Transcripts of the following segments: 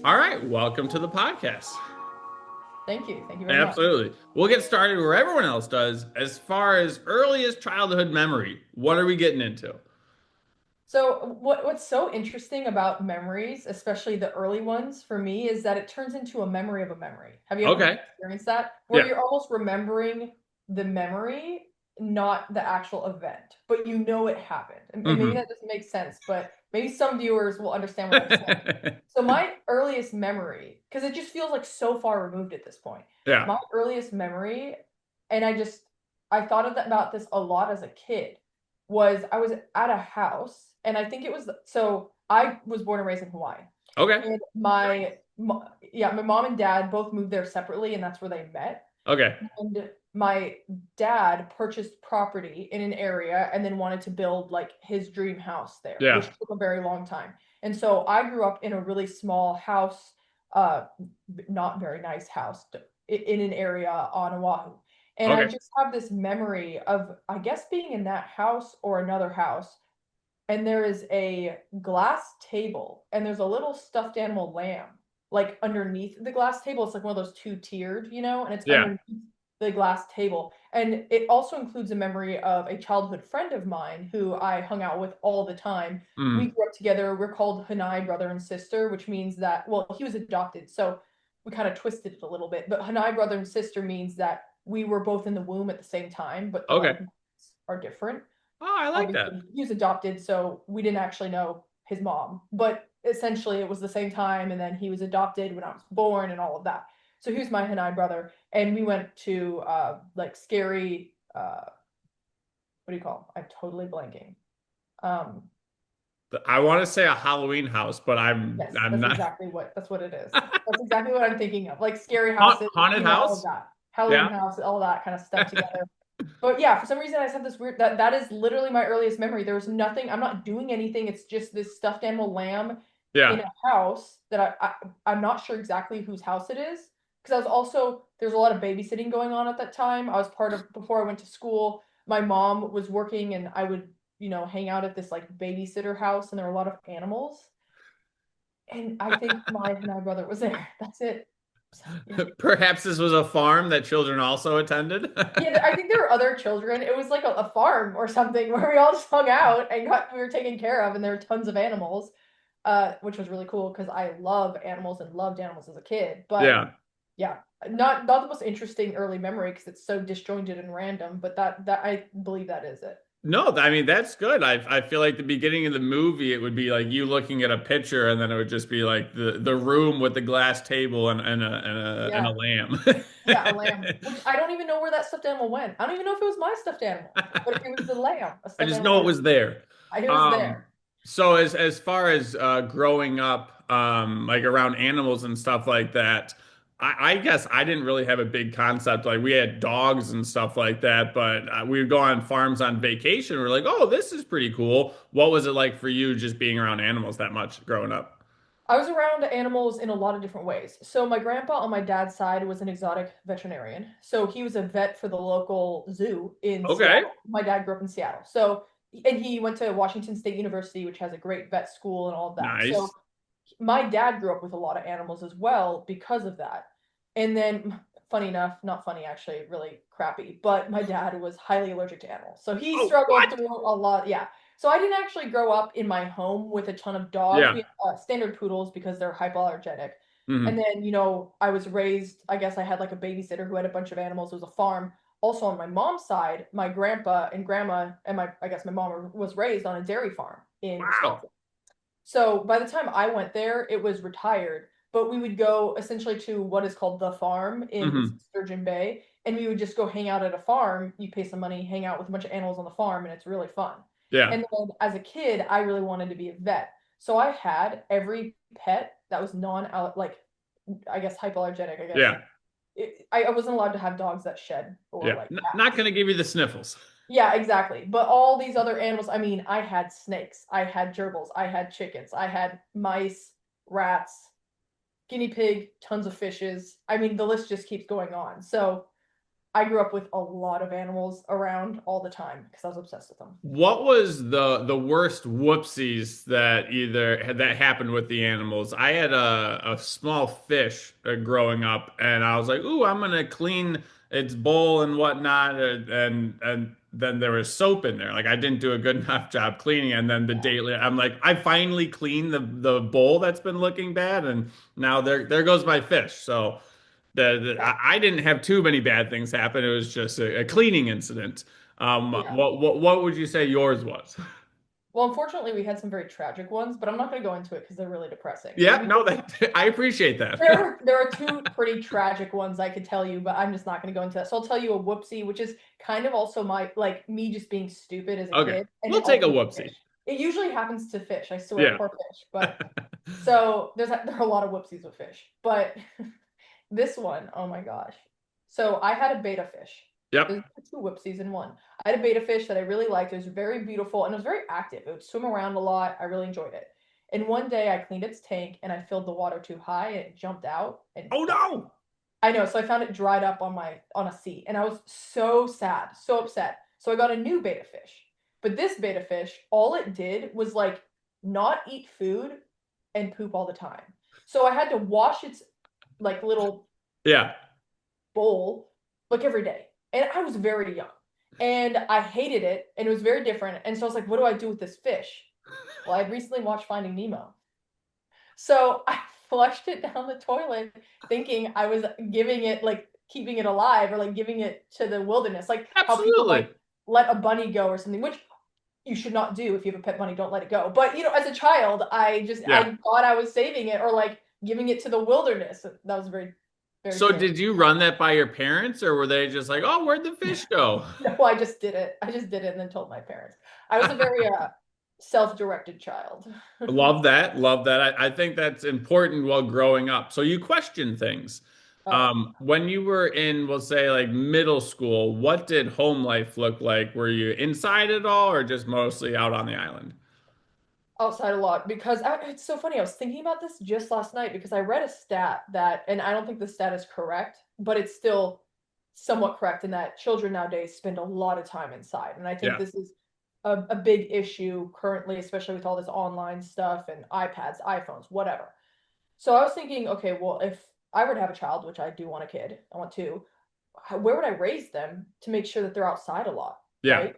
All right, welcome to the podcast. Thank you. Thank you very much. Absolutely. We'll get started where everyone else does. As far as earliest childhood memory, what are we getting into? So what's so interesting about memories, especially the early ones for me, is that it turns into a memory of a memory. Have you ever Okay. experienced that? Where Yeah. you're almost remembering the memory, not the actual event, but you know it happened. And maybe Hmm. that doesn't make sense, but maybe some viewers will understand what I'm saying. So my earliest memory, because it just feels like so far removed at this point. Yeah. My earliest memory, and I thought about this a lot as a kid, was I was at a house, and I think it was so I was born and raised in Hawaii, Okay. and my mom and dad both moved there separately, and that's where they met. Okay. And my dad purchased property in an area and then wanted to build like his dream house there, which Yeah. took a very long time. And so I grew up in a really small house, uh, not very nice house in an area on Oahu. And I Okay. just have this memory of, I guess, being in that house or another house, and there is a glass table, and there's a little stuffed animal lamb like underneath the glass table. It's like one of those two tiered, and it's Yeah. underneath the glass table. And it also includes a memory of a childhood friend of mine who I hung out with all the time. We Mm. grew up together. We're called Hanai brother and sister, which means that, well, he was adopted, so we kind of twisted it a little bit. But Hanai brother and sister means that we were both in the womb at the same time, but the Okay. like are different. Oh, I like that. Obviously he was adopted, so we didn't actually know his mom, but essentially it was the same time, and then he was adopted when I was born and all of that. So he was my Hanai brother, and we went to like scary, what do you call them? I'm totally blanking. um I want to say a Halloween house, but I'm yes, I'm that's not. exactly what it is. That's exactly what I'm thinking of, like scary houses, Haunted all of house? that, Halloween Yeah. house, all that kind of stuff together. But yeah, for some reason I just have this weird, that is literally my earliest memory. There was nothing, I'm not doing anything. It's just this stuffed animal lamb in Yeah. a house that I'm not sure exactly whose house it is. Because I was also, there's a lot of babysitting going on at that time. I was part of, before I went to school, my mom was working, and I would, hang out at this like babysitter house, and there were a lot of animals. And I think my brother was there. That's it. So yeah. Perhaps this was a farm that children also attended. Yeah, I think there were other children. It was like a farm or something where we all just hung out and we were taken care of, and there were tons of animals, which was really cool because I love animals and loved animals as a kid. But Yeah. yeah, not the most interesting early memory because it's so disjointed and random. But that I believe that is it. No, I mean that's good. I feel like the beginning of the movie it would be like you looking at a picture and then it would just be like the room with the glass table and a Yeah, lamb. yeah, a lamb, which I don't even know where that stuffed animal went. I don't even know if it was my stuffed animal, but it was the lamb, a I stuffed just animal know it lamb. was there. It was Um, there. so as far as growing up, like around animals and stuff like that, I guess I didn't really have a big concept. Like we had dogs and stuff like that, but we would go on farms on vacation. We're like, oh, this is pretty cool. What was it like for you just being around animals that much growing up? I was around animals in a lot of different ways. So my grandpa on my dad's side was an exotic veterinarian. So he was a vet for the local zoo in Okay, Seattle. My dad grew up in Seattle. So and he went to Washington State University, which has a great vet school and all of that. So nice. my dad grew up with a lot of animals as well because of that. And then funny enough, not funny actually, really crappy, but my dad was highly allergic to animals. So he Oh, struggled what? through a lot. Yeah. So I didn't actually grow up in my home with a ton of dogs. We Yeah. had standard poodles because they're hypoallergenic. And Hmm. then, I was raised, I guess I had like a babysitter who had a bunch of animals. It was a farm. Also on my mom's side, my grandpa and grandma and I guess my mom was raised on a dairy farm in Wow. Wisconsin. So by the time I went there, it was retired, but we would go essentially to what is called the farm in Hmm. Sturgeon Bay, and we would just go hang out at a farm. You pay some money, hang out with a bunch of animals on the farm, and it's really fun. Yeah. And then as a kid, I really wanted to be a vet. So I had every pet that was like I guess hypoallergenic, I guess. Yeah. I wasn't allowed to have dogs that shed or Yeah. like Not cats. gonna give you the sniffles. Yeah, exactly. But all these other animals, I mean, I had snakes, I had gerbils, I had chickens, I had mice, rats, guinea pig, tons of fishes. I mean, the list just keeps going on. So I grew up with a lot of animals around all the time because I was obsessed with them. What was the worst whoopsies that that happened with the animals? I had a small fish growing up, and I was like, "Ooh, I'm gonna clean its bowl and whatnot," and then there was soap in there. Like I didn't do a good enough job cleaning, and then the Yeah. day later, I'm like, I finally cleaned the bowl that's been looking bad, and now there goes my fish. So Yeah. I didn't have too many bad things happen. It was just a cleaning incident. Yeah. What would you say yours was? Well, unfortunately, we had some very tragic ones, but I'm not going to go into it because they're really depressing. Yeah, no, that I appreciate that. There are two pretty tragic ones I could tell you, but I'm just not going to go into that. So I'll tell you a whoopsie, which is kind of also my like me just being stupid as a Okay, kid, and we'll it take a also whoopsie. fish. It usually happens to fish. I swear, Yeah. poor fish. But so there are a lot of whoopsies with fish, but this one, oh my gosh. So I had a beta fish. Yep. There's two whoopsies in one. I had a beta fish that I really liked. It was very beautiful and it was very active. It would swim around a lot. I really enjoyed it. And one day I cleaned its tank and I filled the water too high and it jumped out and Oh died. no. I know, so I found it dried up on a seat and I was so sad, so upset. So I got a new beta fish. But this beta fish, all it did was like not eat food and poop all the time. So I had to wash its like little Yeah. bowl like every day. And I was very young. And I hated it and it was very different. And so I was like, what do I do with this fish? Well, I recently watched Finding Nemo. So I flushed it down the toilet thinking I was giving it like keeping it alive or like giving it to the wilderness. Like how people Absolutely. like let a bunny go or something, which you should not do if you have a pet bunny, don't let it go. But as a child, Yeah. I thought I was saving it or like giving it to the wilderness. That was very, very So scary. did you run that by your parents, or were they just like, "Oh, where'd the fish go?" No, I just did it. I just did it and then told my parents. I was a very self-directed child. Love that. Love that. I think that's important while growing up. So you question things. Oh, When you were in, we'll say, like middle school, what did home life look like? Were you inside at all, or just mostly out on the island? outside a lot because it's so funny. I was thinking about this just last night because I read a stat that, and I don't think the stat is correct, but it's still somewhat correct in that children nowadays spend a lot of time inside. And I think Yeah. this is a big issue currently, especially with all this online stuff and iPads, iPhones, whatever. So I was thinking, okay, well, if I were to have a child, which I do want a kid, I want two, where would I raise them to make sure that they're outside a lot, Yeah. right?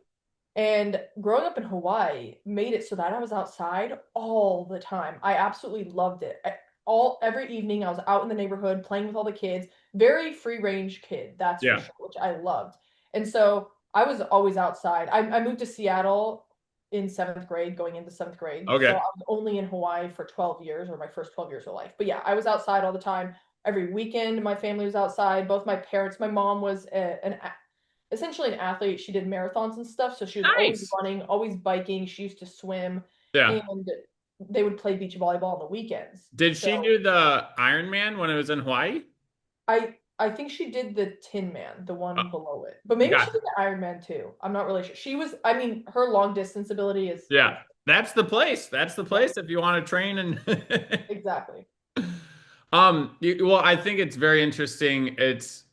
And growing up in Hawaii made it so that I was outside all the time. I absolutely loved it. All every evening I was out in the neighborhood playing with all the kids. Very free range kid, that's for Yeah. sure, which I loved. And so I was always outside. I moved to Seattle in seventh grade, going into seventh grade. So I Okay. was only in Hawaii for 12 years, or my first 12 years of life. But yeah, I was outside all the time. Every weekend, my family was outside. Both my parents, my mom was essentially an athlete. She did marathons and stuff, so she was always Nice. running, always biking. She used to swim, Yeah. and they would play beach volleyball on the weekends. Did she So do the Iron Man when it was in Hawaii? I think she did the Tin Man, the Oh, one below it, but maybe she got did the Iron Man too. I'm not really sure. She was, I mean, her long distance ability is Yeah. That's the place. That's the yeah, place if you want to train and exactly. well, I think it's very interesting. It's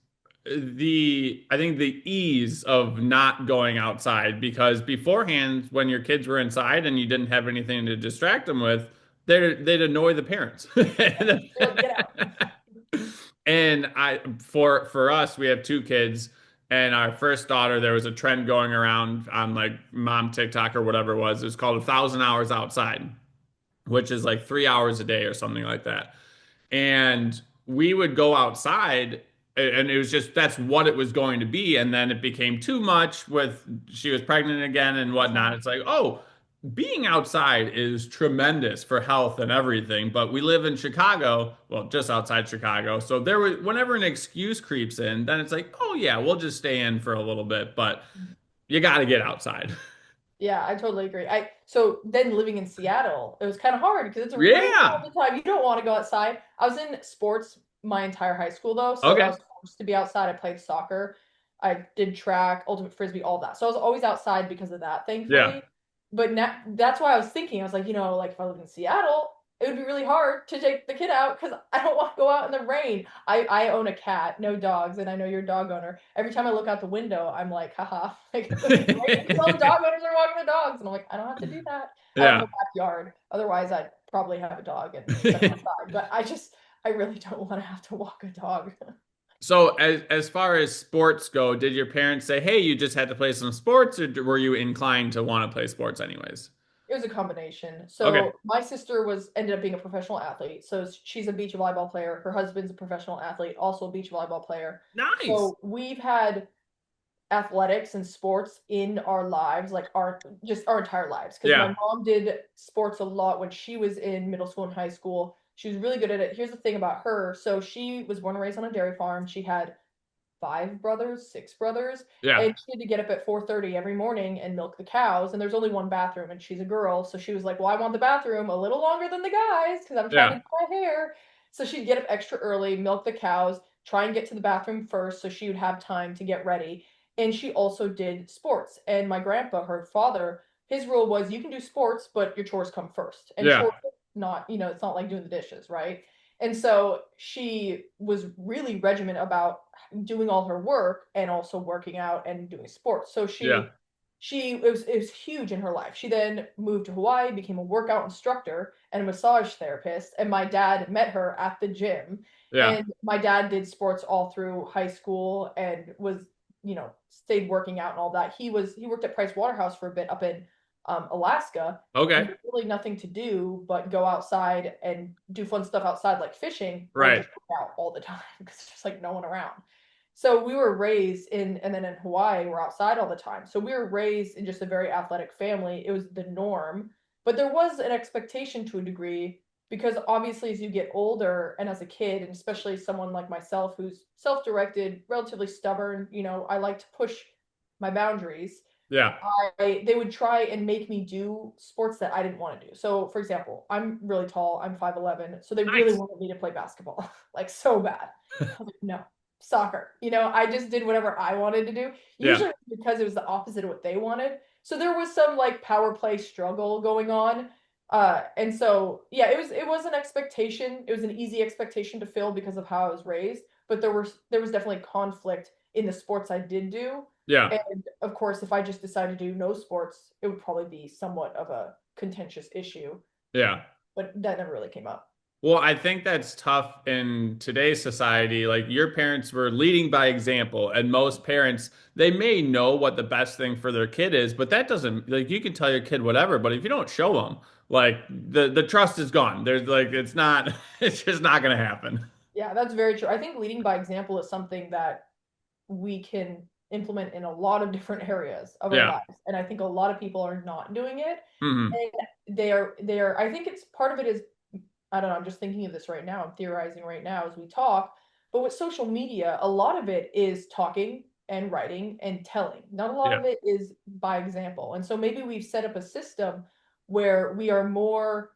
I think the ease of not going outside because beforehand, when your kids were inside and you didn't have anything to distract them with, they'd annoy the parents. They're like, get out. And for us, we have two kids, and our first daughter, there was a trend going around on like mom TikTok or whatever it was. It was called 1,000 hours outside, which is like 3 hours a day or something like that. And we would go outside, and it was just that's what it was going to be. And then it became too much with she was pregnant again and whatnot. Uh-huh. It's like, oh, being outside is tremendous for health and everything. But we live in Chicago, well, just outside Chicago. So there was whenever an excuse creeps in, then it's like, oh yeah, we'll just stay in for a little bit. But you got to get outside. Yeah, I totally agree. I so then living in Seattle, it was kind of hard because it's raining all Yeah. the time. You don't want to go outside. I was in sports my entire high school though, so I Okay. was forced to be outside. I played soccer, I did track, ultimate frisbee, all that. So I was always outside because of that, Yeah. thankfully. But now that's why I was thinking, I was like, like if I lived in Seattle, it would be really hard to take the kid out because I don't want to go out in the rain. I own a cat, no dogs, and I know you're a dog owner. Every time I look out the window, I'm like, haha, like it's raining because all the dog owners are walking the dogs, and I'm like, I don't have to do that. I have Yeah. no backyard. Otherwise, I'd probably have a dog and set him outside. But I really don't want to have to walk a dog. So as far as sports go, did your parents say, "Hey, you just had to play some sports," or were you inclined to want to play sports anyways? It was a combination. Okay. So my sister was ended up being a professional athlete. So she's a beach volleyball player. Her husband's a professional athlete, also a beach volleyball player. Nice. So we've had athletics and sports in our lives, like our just our entire lives. Because my Yeah. mom did sports a lot when she was in middle school and high school. She was really good at it. Here's the thing about her. So she was born and raised on a dairy farm. She had five brothers, six brothers, Yeah. and she had to get up at 4:30 every morning and milk the cows. And there's only one bathroom, and she's a girl, so she was like, "Well, I want the bathroom a little longer than the guys because I'm trying to Yeah. do my hair." So she'd get up extra early, milk the cows, try and get to the bathroom first, so she would have time to get ready. And she also did sports. And my grandpa, her father, his rule was you can do sports, but your chores come first. And Yeah. chores, not, it's not like doing the dishes, right? And so she was really regiment about doing all her work and also working out and doing sports. So Yeah. she it was huge in her life. She then moved to Hawaii, became a workout instructor and a massage therapist, and my dad met her at the gym. Yeah. And my dad did sports all through high school and was, stayed working out and all that. He worked at Price Waterhouse for a bit up in Alaska, and Okay. there's really nothing to do but go outside and do fun stuff outside like fishing or Right. just work out all the time because there's just like no one around. So we were raised in, and then in Hawaii, we're outside all the time. So we were raised in just a very athletic family. It was the norm, but there was an expectation to a degree because obviously as you get older and as a kid, and especially someone like myself who's self-directed, relatively stubborn, I like to push my boundaries. Yeah. They would try and make me do sports that I didn't want to do. So, for example, I'm really tall. I'm 5'11", so they really Nice. wanted me to play basketball, like so bad. I was like, no, soccer. I just did whatever I wanted to do. Yeah. Usually because it was the opposite of what they wanted. So there was some like power play struggle going on. And so yeah, it was an expectation. It was an easy expectation to fill because of how I was raised, but there was definitely conflict in the sports I did do. Yeah. And of course, if I just decided to do no sports, it would probably be somewhat of a contentious issue, Yeah. but that never really came up. Well, I think that's tough in today's society. Like your parents were leading by example, and most parents, they may know what the best thing for their kid is, but that doesn't like you can tell your kid whatever, but if you don't show them, like the trust is gone. There's like it's not it's just not gonna happen. Yeah, that's very true. I think leading by example is something that we can implement in a lot of different areas of our Yeah. lives. And I think a lot of people are not doing it. Hmm. And they are, I think it's part of it is, I don't know, I'm just thinking of this right now. I'm theorizing right now as we talk. But with social media, a lot of it is talking and writing and telling. Not a lot Yeah. of it is by example. And so maybe we've set up a system where we are more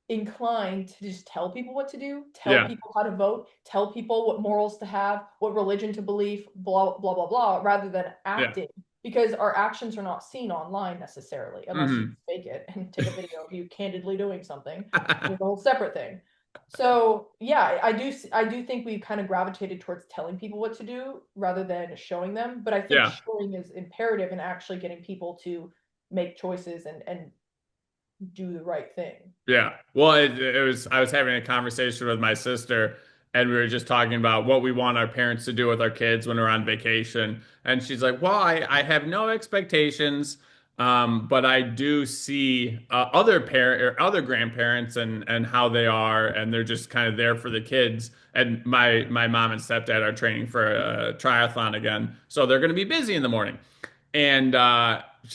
inclined to just tell people what to do, tell Yeah. people how to vote, tell people what morals to have, what religion to believe, blah, blah, blah, blah, rather than Yeah. acting. Because our actions are not seen online necessarily, unless you Hmm. fake it and take a video of you candidly doing something, which is a whole separate thing. So yeah, I do think we kind of gravitated towards telling people what to do rather than showing them. But I think Yeah. showing is imperative in actually getting people to make choices and do the right thing. Yeah. Well, it was, I was having a conversation with my sister and we were just talking about what we want our parents to do with our kids when we're on vacation. And she's like, well, I have no expectations. But I do see other parent or other grandparents and how they are, and they're just kind of there for the kids. And my mom and stepdad are training for a triathlon again, so they're going to be busy in the morning. And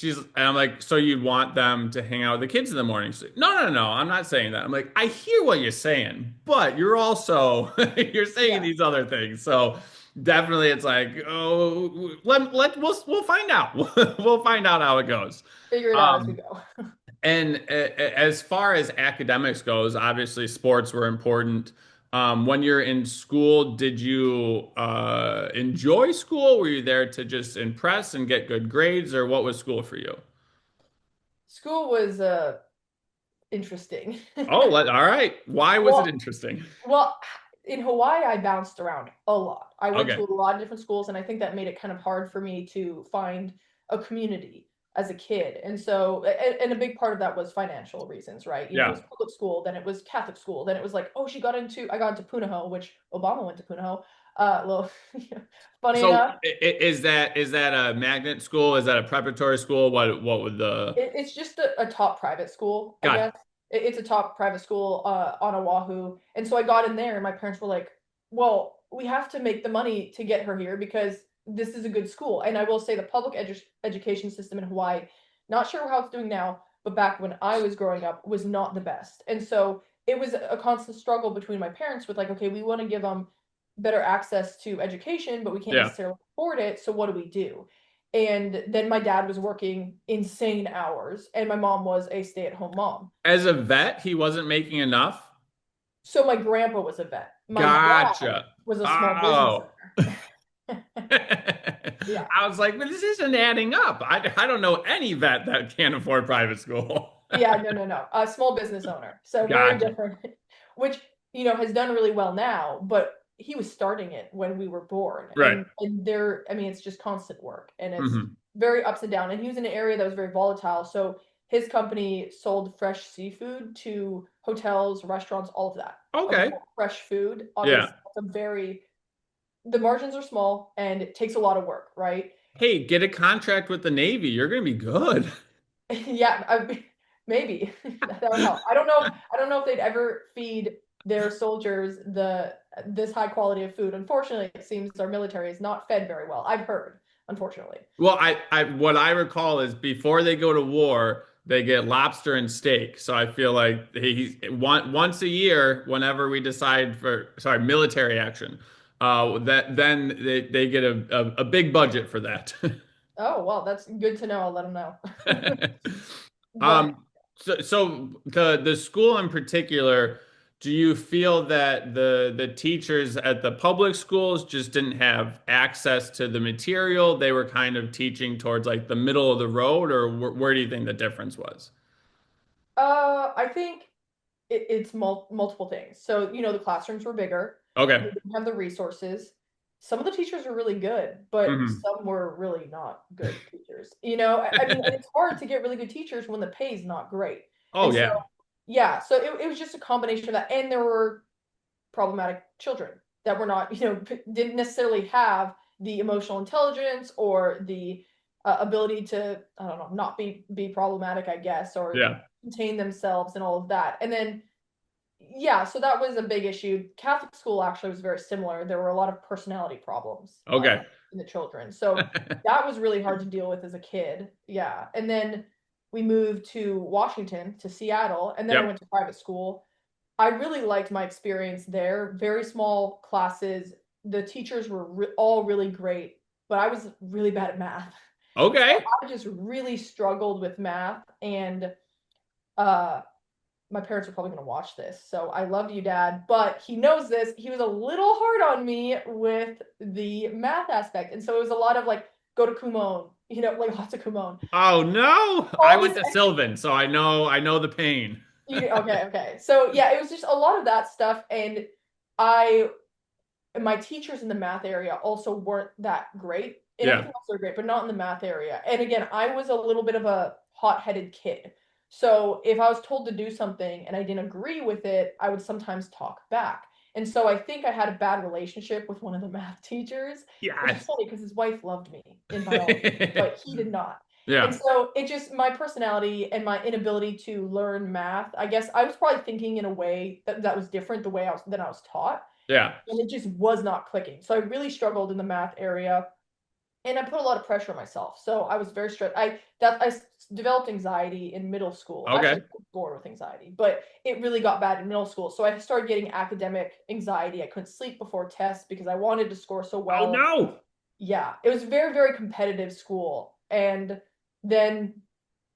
and I'm like, so you'd want them to hang out with the kids in the morning? She's like, no, no, no, I'm not saying that. I'm like, I hear what you're saying, but you're also you're saying Yeah, these other things. So definitely, it's like, oh, we'll find out. We'll find out how it goes. figure it out as we Um, go. and as far as academics goes, obviously sports were important. When you're in school, did you enjoy school? Were you there to just impress and get good grades, or what was school for you? School was interesting. Oh, all right. Why was it Well, interesting? well, in Hawaii, I bounced around a lot. I went to Okay. a lot of different schools, and I think that made it kind of hard for me to find a community as a kid. And so, and a big part of that was financial reasons, right? You know, it Yeah. was public school, then it was Catholic school, then it was like, oh, I got into Punahou, which Obama went to Punahou. Well, funny So enough, is that a magnet school? Is that a preparatory school? What would the it's just a top private school, I got guess. It's a top private school on Oahu. And so I got in there, and my parents were like, well, we have to make the money to get her here because this is a good school. And I will say the public education system in Hawaii, not sure how it's doing now, but back when I was growing up, was not the best. And so it was a constant struggle between my parents with like, okay, we want to give them better access to education, but we can't yeah. necessarily afford it. So what do we do? And then my dad was working insane hours, and my mom was a stay-at-home mom. As a vet, he wasn't making enough. So my grandpa was a vet. My dad Gotcha. was a small business Oh. owner. Yeah. I was like, but this isn't adding up. I don't know any vet that can't afford private school. Yeah, no, no, no. A small business owner. So very Gotcha. different, which, has done really well now, but he was starting it when we were born. Right. And there, I mean, it's just constant work, and it's Hmm. very ups and down. And he was in an area that was very volatile. So his company sold fresh seafood to hotels, restaurants, all of that. Okay. Fresh food. Yeah. Obviously, the margins are small and it takes a lot of work, right? Hey, get a contract with the Navy. You're gonna be good. Yeah, maybe that would help. I don't know. I don't know if they'd ever feed their soldiers this high quality of food. Unfortunately, it seems our military is not fed very well. I've heard, unfortunately. Well, what I recall is before they go to war, they get lobster and steak. So I feel like once a year, whenever we decide for, sorry, military action, that then they get a big budget for that. Oh, well, that's good to know. I'll let them know. But Um, so the school in particular, do you feel that the teachers at the public schools just didn't have access to the material? They were kind of teaching towards like the middle of the road, or where do you think the difference was? I think it's multiple things. So, the classrooms were bigger. They Okay. didn't have the resources. Some of the teachers were really good, but Hmm. some were really not good teachers. I mean, and it's hard to get really good teachers when the pay is not great. Oh And so, yeah. yeah, so it was just a combination of that. And there were problematic children that were not, didn't necessarily have the emotional intelligence or the ability to, I don't know, not be problematic, I guess, or Yeah. contain themselves and all of that. And then, yeah, so that was a big issue. Catholic school actually was very similar. There were a lot of personality problems Okay. in the children. So that was really hard to deal with as a kid. Yeah. And then we moved to Washington, to Seattle, and then I Yep. went to private school. I really liked my experience there. Very small classes. The teachers were all really great, but I was really bad at math. So Okay. I just really struggled with math, and uh my parents are probably going to watch this. So I love you, Dad, but he knows this. He was a little hard on me with the math aspect. And so it was a lot of like, go to Kumon, like lots of Kumon. Oh no, I All went this to Sylvan, so I know the pain. okay, okay. So yeah, it was just a lot of that stuff. And I my teachers in the math area also weren't that great. In Yeah. everything else they're great, but not in the math area. And again, I was a little bit of a hot-headed kid. So if I was told to do something and I didn't agree with it, I would sometimes talk back. And so I think I had a bad relationship with one of the math teachers, which is Yes. funny because his wife loved me in biology, but he did not. And Yeah. so it just my personality and my inability to learn math, I guess I was probably thinking in a way that was different the way I was taught, Yeah. and it just was not clicking. So I really struggled in the math area, and I put a lot of pressure on myself. So I was very stressed. Developed anxiety in middle school. Actually, Okay. I was born with anxiety, but it really got bad in middle school. So I started getting academic anxiety. I couldn't sleep before tests because I wanted to score so Oh well. no. Yeah, it was very, very competitive school. And then,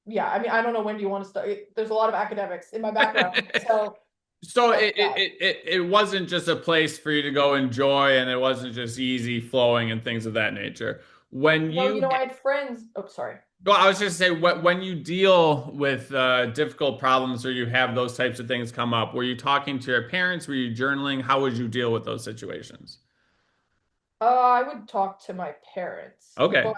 yeah, I mean, I don't know, when do you want to start? There's a lot of academics in my background, so So that's it, it that. it it it wasn't just a place for you to go enjoy, and it wasn't just easy flowing and things of that nature. when No, you I had friends. Oh, sorry. well, I was just say when you deal with difficult problems or you have those types of things come up, were you talking to your parents? Were you journaling? How would you deal with those situations? I would talk to my parents, but Okay.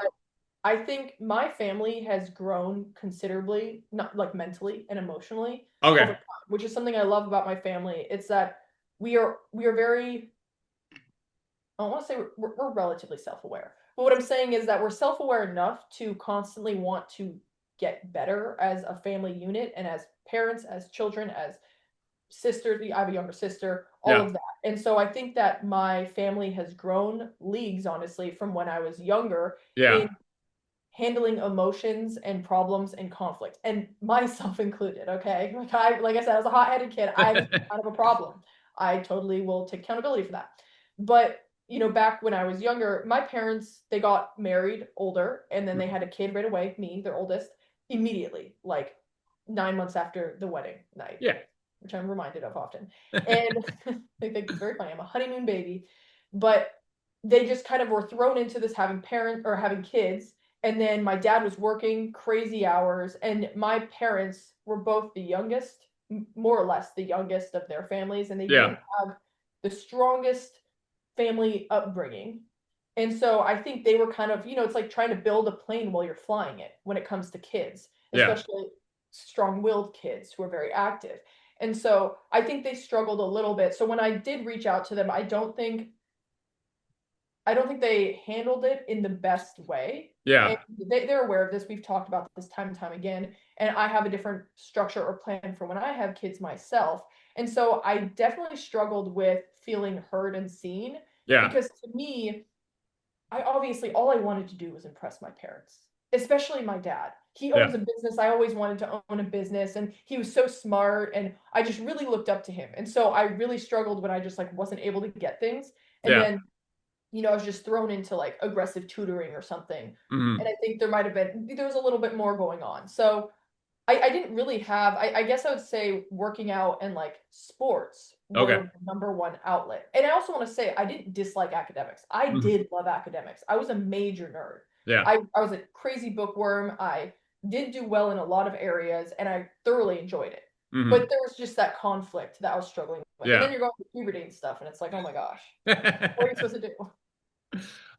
I think my family has grown considerably, not like mentally and emotionally over Okay. time, which is something I love about my family. It's that we are very, I don't want to say we're relatively self-aware. But what I'm saying is that we're self-aware enough to constantly want to get better as a family unit and as parents, as children, as sisters. I have a younger sister, all Yeah. of that. And so I think that my family has grown leagues, honestly, from when I was younger Yeah. in handling emotions and problems and conflict, and myself included. Okay, like I said, I was a hot-headed kid. I was kind of a problem. I totally will take accountability for that. But back when I was younger, my parents, they got married older, and then they had a kid right away. Me, their oldest, immediately, like 9 months after the wedding night, Yeah. which I'm reminded of often. And they think it's very funny. I'm a honeymoon baby, but they just kind of were thrown into this having parent or having kids. And then my dad was working crazy hours, and my parents were both the youngest, more or less the youngest of their families, and they Yeah. didn't have the strongest family upbringing. And so I think they were kind of, it's like trying to build a plane while you're flying it when it comes to kids, Yeah. especially strong-willed kids who are very active. And so I think they struggled a little bit. So when I did reach out to them, I don't think they handled it in the best way. And Yeah. they're aware of this. We've talked about this time and time again. And I have a different structure or plan for when I have kids myself. And so I definitely struggled with feeling heard and seen, Yeah. because to me, I obviously all I wanted to do was impress my parents, especially my dad. He owns Yeah. a business. I always wanted to own a business, and he was so smart, and I just really looked up to him. And so I really struggled when I just like wasn't able to get things. And Yeah. then I was just thrown into like aggressive tutoring or something. And Mhm. I think there was a little bit more going on. So I didn't really have, I guess I would say working out and like sports Okay. were the number one outlet. And I also want to say I didn't dislike academics. I Mhm. did love academics. I was a major nerd. Yeah. I was a crazy bookworm. I did do well in a lot of areas, and I thoroughly enjoyed it. But Mhm. there was just that conflict that I was struggling with. And then Yeah. you're going through puberty and stuff, and it's like, oh my gosh, what are you supposed to do?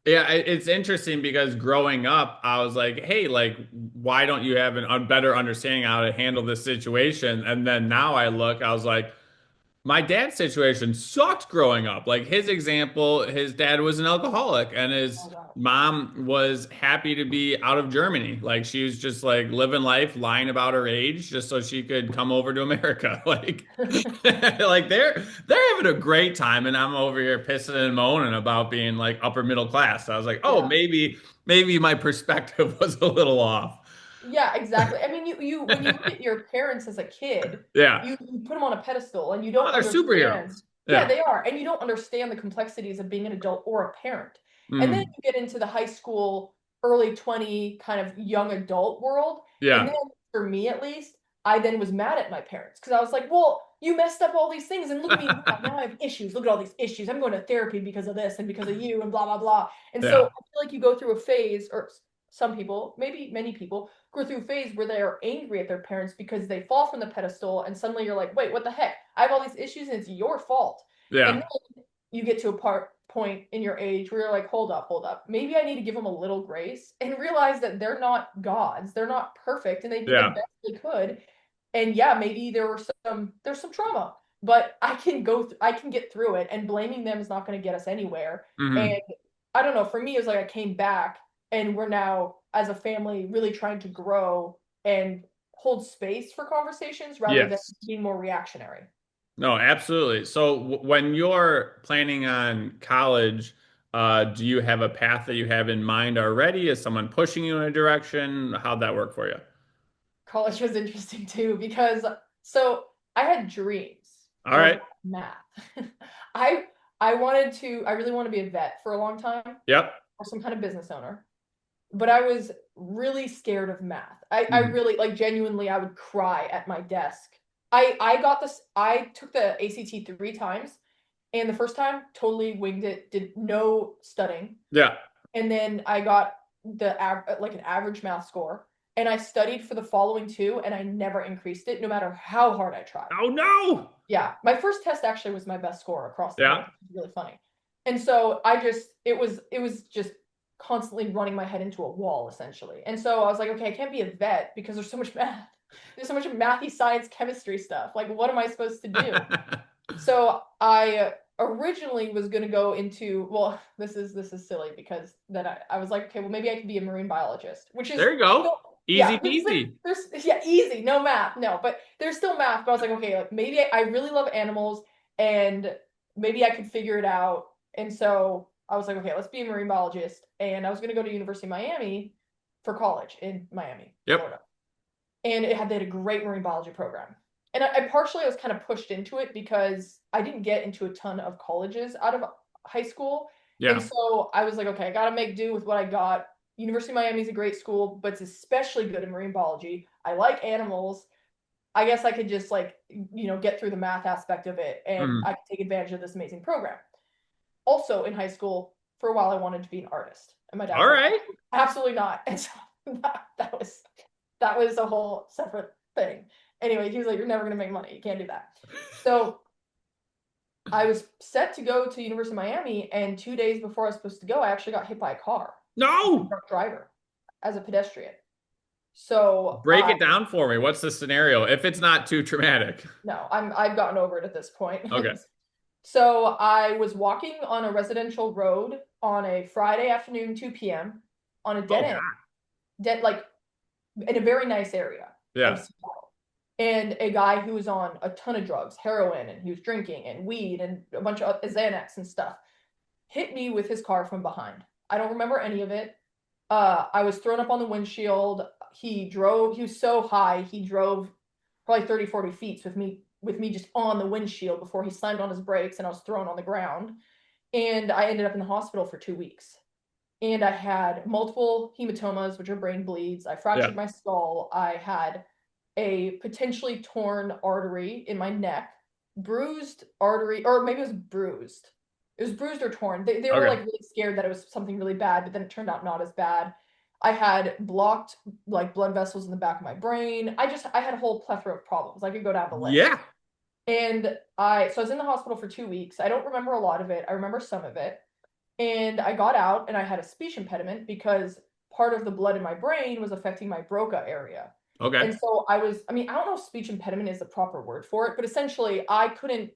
Yeah, it's interesting because growing up, I was like, hey, like, why don't you have a better understanding how to handle this situation? And then now I look, I was like, my dad's situation sucked growing up. Like his example, his dad was an alcoholic and his Oh wow. mom was happy to be out of Germany. Like she was just like living life, lying about her age just so she could come over to America. Like like they're having a great time and I'm over here pissing and moaning about being like upper middle class. I was like, "Oh, Yeah. maybe my perspective was a little off." Yeah, exactly. I mean, you when you look at your parents as a kid, Yeah. you put them on a pedestal, and you Oh, don't they're understand. superheroes. Yeah, Yeah. they are, and you don't understand the complexities of being an adult or a parent. And then Mm. you get into the high school, early 20 kind of young adult world, and Yeah. then for me at least, I then was mad at my parents because I was like, "Well, you messed up all these things, and look at me now. Now I have issues. Look at all these issues. I'm going to therapy because of this and because of you, and blah blah blah." And so Yeah. I feel like you go through a phase, or some people, maybe many people, go through a phase where they are angry at their parents because they fall from the pedestal, and suddenly you're like, wait, what the heck? I have all these issues and it's your fault. And Yeah. then you get to a point in your age where you're like, hold up. Maybe I need to give them a little grace and realize that they're not gods. They're not perfect, and they did the Yeah. best they could. And yeah, maybe there's some trauma, but I can get through it, and blaming them is not going to get us anywhere. And Hmm. I don't know, for me it was like I came back, and we're now as a family really trying to grow and hold space for conversations rather than Yes. being more reactionary. No, absolutely. So when you're planning on college, do you have a path that you have in mind already? Is someone pushing you in a direction? How'd that work for you? College was interesting too, because so I had dreams All of right. math. I I really want to be a vet for a long time, Yep. or some kind of business owner. But I was really scared of math. I Mhm. really, like, genuinely, I would cry at my desk. I took the ACT 3 times, and the first time totally winged it, did no studying. Yeah. And then I got like an average math score, and I studied for the following two, and I never increased it, no matter how hard I tried. Oh no. Yeah, my first test actually was my best score across the board, Yeah. which is really funny. And so I just it was just constantly running my head into a wall essentially. And so I was like, okay, I can't be a vet because there's so much math. There's so much mathy science chemistry stuff. Like, what am I supposed to do? So I originally was going to go into, well, this is silly because then I was like, okay, well maybe I could be a marine biologist, which is There you go. still, Easy yeah, there's, peasy. there's yeah, easy, no math, no, but there's still math. But I was like, okay, like maybe I really love animals and maybe I could figure it out. And so I was like, okay, let's be a marine biologist. And I was going to go to University of Miami for college in Miami, Yep. Florida, and they had a great marine biology program. And I partially I was kind of pushed into it because I didn't get into a ton of colleges out of high school. And Yeah. so I was like, okay, I got to make do with what I got. University of Miami is a great school, but it's especially good in marine biology. I like animals. I guess I could just like, get through the math aspect of it and Mm. I could take advantage of this amazing program. Also in high school, for a while I wanted to be an artist. And my dad All was like, right. absolutely not. And so that was a whole separate thing. Anyway, he was like, "You're never gonna make money. You can't do that." So I was set to go to University of Miami, and 2 days before I was supposed to go, I actually got hit by a car, a No. drunk driver, as a pedestrian. So Break it down for me. What's the scenario? If it's not too traumatic. no, I've gotten over it at this point. Okay. So I was walking on a residential road on a Friday afternoon, 2 p.m. on a dead Oh end, God. dead like in a very nice area of Yeah. Seattle. And a guy who was on a ton of drugs, heroin, and he was drinking and weed and a bunch of Xanax and stuff, hit me with his car from behind. I don't remember any of it. I was thrown up on the windshield. He was so high, he drove probably 30, 40 feet with me just on the windshield before he slammed on his brakes and I was thrown on the ground. And I ended up in the hospital for 2 weeks. And I had multiple hematomas, which are brain bleeds. I Yeah. fractured my skull. I had a potentially torn artery in my neck, bruised artery, or maybe it was bruised. It was bruised or torn. They were like Okay. really scared that it was something really bad, but then it turned out not as bad. I had blocked like blood vessels in the back of my brain. I had a whole plethora of problems. I could go down the list. Yeah. And so I was in the hospital for 2 weeks. I don't remember a lot of it. I remember some of it. And I got out and I had a speech impediment because part of the blood in my brain was affecting my Broca area. Okay. And so I mean, I don't know if speech impediment is the proper word for it, but essentially I couldn't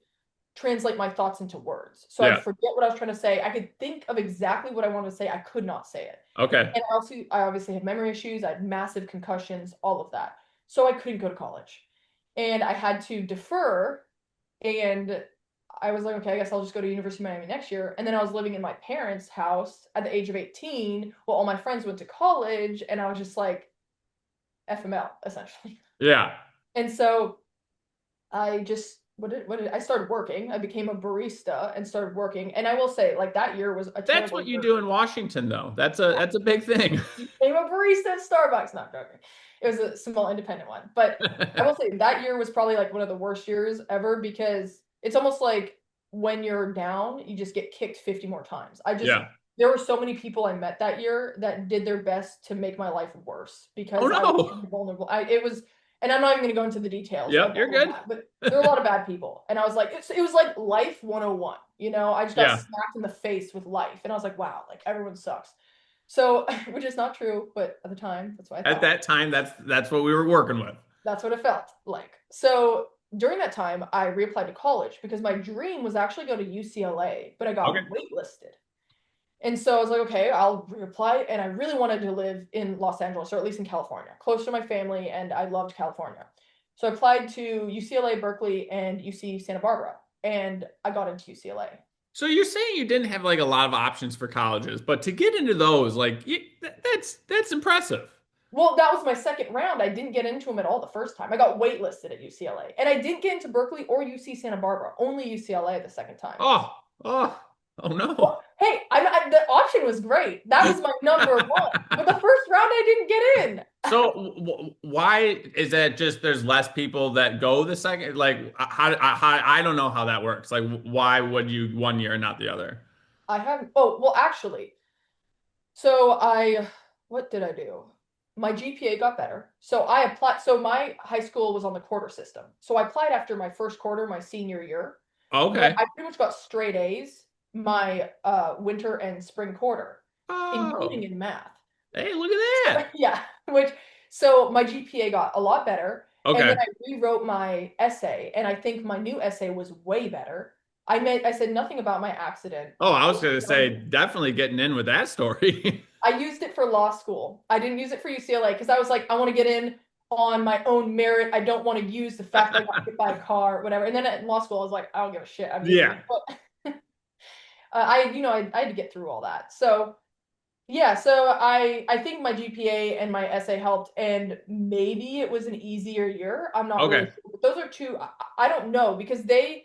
translate my thoughts into words. So I'd Yeah. forget what I was trying to say. I could think of exactly what I wanted to say. I could not say it. Okay. And I obviously had memory issues. I had massive concussions, all of that. So I couldn't go to college. And I had to defer, and I was like, okay, I guess I'll just go to University of Miami next year. And then I was living in my parents' house at the age of 18 while all my friends went to college, and I was just like, FML, essentially. Yeah. And so I just what did I started working. I became a barista and started working. And I will say, like, that year was a That's terrible what you year. do in Washington, though. That's a big thing. Became a barista at Starbucks. Not joking. It was a small independent one. But I will say that year was probably like one of the worst years ever because it's almost like when you're down, you just get kicked 50 more times. Yeah. There were so many people I met that year that did their best to make my life worse Oh because I was no. vulnerable. It was, and I'm not even going to go into the details Yep, of you're all of good. that, but there were a lot of bad people. And I was like, it was like life 101. I just got Yeah. smacked in the face with life. And I was like, wow, like everyone sucks. So, which is not true, but at the time, that's what I At thought. that time, that's what we were working with. That's what it felt like. So during that time, I reapplied to college because my dream was actually go to UCLA, but I got Okay. waitlisted. And so I was like, okay, I'll reapply. And I really wanted to live in Los Angeles, or at least in California, close to my family, and I loved California. So I applied to UCLA, Berkeley, and UC Santa Barbara, and I got into UCLA. So you're saying you didn't have like a lot of options for colleges, but to get into those, like that's impressive. Well, that was my second round. I didn't get into them at all the first time. I got waitlisted at UCLA. And I didn't get into Berkeley or UC Santa Barbara, only UCLA the second time. Oh, oh, oh no. Well, hey, the option was great. That was my number one. But the first round, I didn't get in. So why is that? Just there's less people that go the second. Like how I don't know how that works. Like why would you one year and not the other? I haven't. Oh, well, actually. So I what did I do? My GPA got better. So I applied. So my high school was on the quarter system. So I applied after my first quarter, my senior year, but Okay. I pretty much got straight A's my winter and spring quarter, including Oh, in math. hey, look at that. Yeah, which so my GPA got a lot better, and then Okay. I rewrote my essay, and I think my new essay was way better. I said nothing about my accident. Oh, I I was was gonna say young. definitely getting in with that story. I used it for law school. I didn't use it for UCLA because I was like, I want to get in on my own merit. I don't want to use the fact that I got hit by a car, whatever. And then at law school, I was like, I don't give a shit. I'm using Yeah. it. But I had to get through all that. So yeah, so I think my GPA and my essay helped, and maybe it was an easier year. I'm not really Okay. sure. But those are two. I don't know because they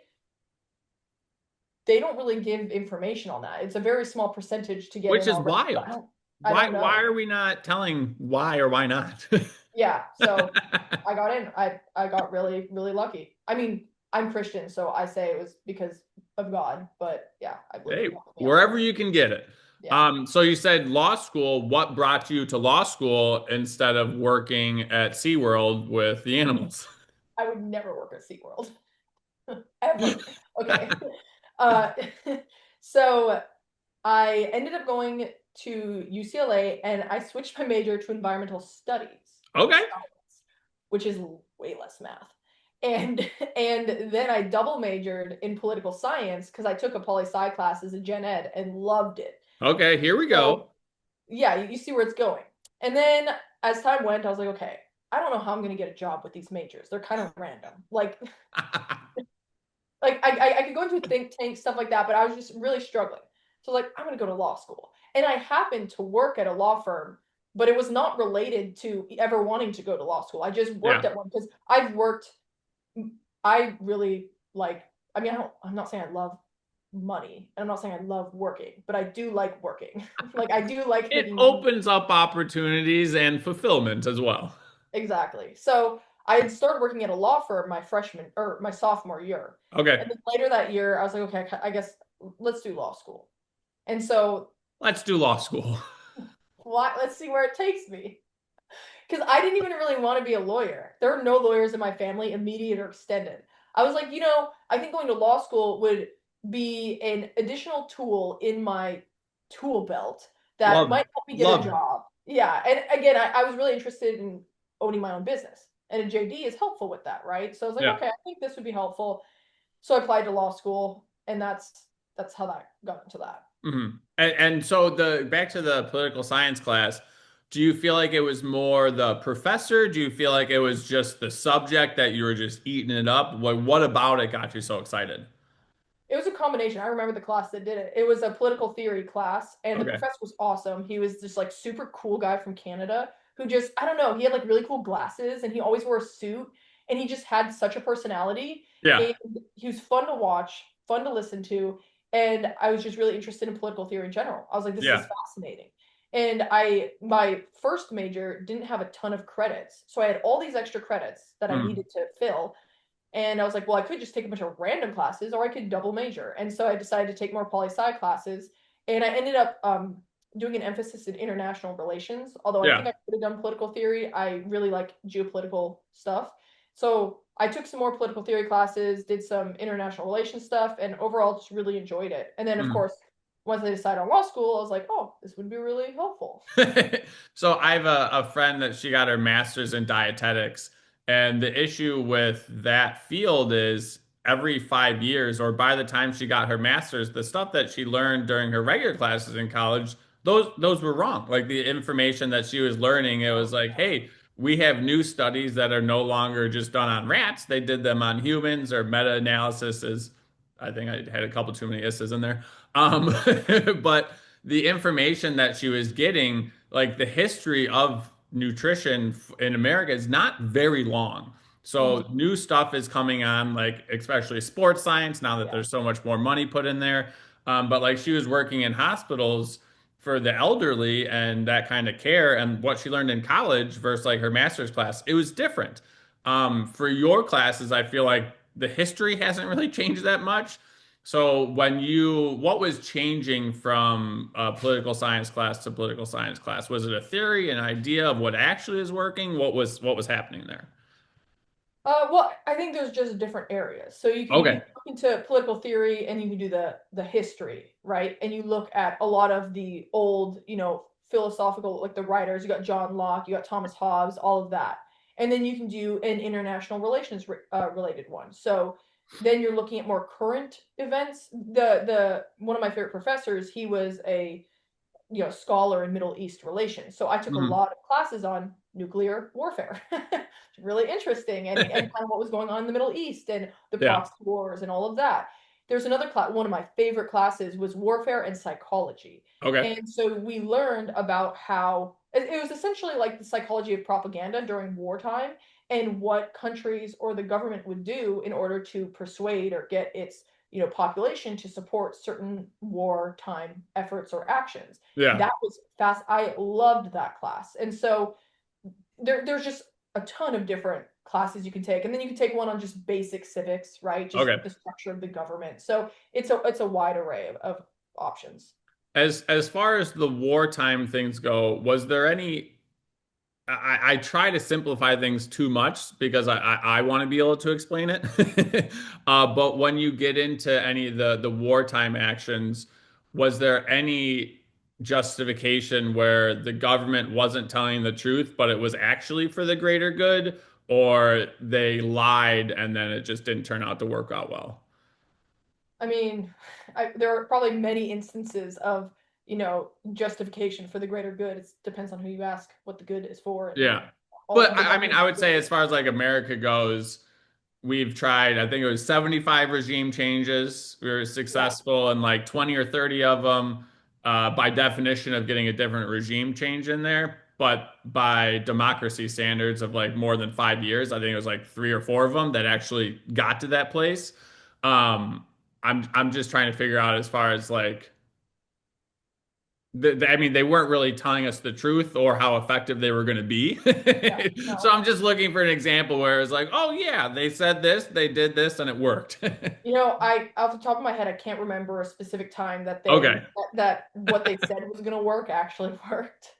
don't really give information on that. It's a very small percentage to get Which in is already. So wild. I Why don't why know. are we not telling why or why not? Yeah, so I got in. I got really really lucky. I mean, I'm Christian, so I say it was because of God. But yeah, I believe Hey, He helped me out. wherever you can get it. Yeah, So you said law school. What brought you to law school instead of working at SeaWorld with the animals? I would never work at SeaWorld ever. Okay, uh, so I ended up going to UCLA, and I switched my major to environmental studies, Okay. science, which is way less math. And and then I double majored in political science because I took a poli sci class as a gen ed and loved it. Okay, here we So go. yeah, you see where it's going. And then as time went, I was like, okay, I don't know how I'm gonna get a job with these majors. They're kind of random. Like I could go into a think tank, stuff like that, but I was just really struggling. So like, I'm gonna go to law school. And I happened to work at a law firm, but it was not related to ever wanting to go to law school. I just worked Yeah. at one because I've worked I really like I mean I'm not saying I love money. And I'm not saying I love working, but I do like working. Like I do like It making money. opens up opportunities and fulfillment as well. Exactly. So I had started working at a law firm my freshman or my sophomore year. Okay, And then later that year, I was like, okay, I guess let's do law school. And so, let's do law school. let's see where it takes me. Because I didn't even really want to be a lawyer. There are no lawyers in my family, immediate or extended. I was like, I think going to law school would be an additional tool in my tool belt that Love, might help me get a love it. job. Yeah. And again, I was really interested in owning my own business. And a JD is helpful with that, right? So I was like, Yeah. okay, I think this would be helpful. So I applied to law school, and that's how that got into that. And so the back to the political science class, do you feel like it was more the professor? Do you feel like it was just the subject that you were just eating it up? What about it got you so excited? It was a combination. I remember the class that did it. It was a political theory class, and the Okay. professor was awesome. He was just like super cool guy from Canada who just I don't know, he had like really cool glasses and he always wore a suit and he just had such a personality Yeah. and he was fun to watch, fun to listen to, and I was just really interested in political theory in general. I was like this is Yeah. fascinating. And I my first major didn't have a ton of credits. So I had all these extra credits that I Mm. needed to fill, and I was like, well, I could just take a bunch of random classes or I could double major. And so I decided to take more poli sci classes. And I ended up doing an emphasis in international relations. Although I think Yeah. I could have done political theory. I really like geopolitical stuff. So I took some more political theory classes, did some international relations stuff, and overall just really enjoyed it. And then, of Mm. course, once I decided on law school, I was like, oh, this would be really helpful. So I have a friend that she got her master's in dietetics, and the issue with that field is every 5 years, or by the time she got her master's, the stuff that she learned during her regular classes in college, those were wrong. Like the information that she was learning, it was like, hey, we have new studies that are no longer just done on rats. They did them on humans, or meta-analysis is, I think I had a couple too many isses in there. Um, but the information that she was getting, like the history of nutrition in America is not very long. So Mhm. new stuff is coming on, like especially sports science, now that Yeah. there's so much more money put in there. But like she was working in hospitals for the elderly and that kind of care, and what she learned in college versus like her master's class, it was different. For your classes, I feel like the history hasn't really changed that much. So what was changing from political science class to political science class? Was it a theory, an idea of what actually is working? What was happening there? Well, I think there's just different areas. So you Okay. can look into political theory and you can do the history, right? And you look at a lot of the old, philosophical, like the writers. You got John Locke, you got Thomas Hobbes, all of that. And then you can do an international relations related one. So then you're looking at more current events. The one of my favorite professors, he was a scholar in Middle East relations. So I took a Mhm. lot of classes on nuclear warfare. Really interesting, and kind of what was going on in the Middle East and the Yeah. proxy wars and all of that. There's another class, one of my favorite classes was warfare and psychology. Okay. And so we learned about how it was essentially like the psychology of propaganda during wartime and what countries or the government would do in order to persuade or get its population to support certain wartime efforts or actions. Yeah. That was fast. I loved that class. And so there's just a ton of different classes you can take. And then you can take one on just basic civics, right? Just Okay. the structure of the government. So it's a wide array of options. As far as the wartime things go, was there any I try to simplify things too much because I want to be able to explain it. But when you get into any of the wartime actions, was there any justification where the government wasn't telling the truth, but it was actually for the greater good, or they lied and then it just didn't turn out to work out well? I mean, there are probably many instances of, justification for the greater good. It depends on who you ask what the good is for and Yeah. all But the I mean, I government's would say good. as far as like America goes, we've tried, I think it was 75 regime changes. We were Yeah. successful in like 20 or 30 of them, by definition of getting a different regime change in there. But by democracy standards of like more than 5 years, I think it was like three or four of them that actually got to that place. Um, I'm just trying to figure out as far as like I mean, they weren't really telling us the truth or how effective they were going to be. Yeah. So No. I'm just looking for an example where it's like, oh yeah, they said this, they did this, and it worked. I off the top of my head, I can't remember a specific time that Okay. what they said was going to work actually worked.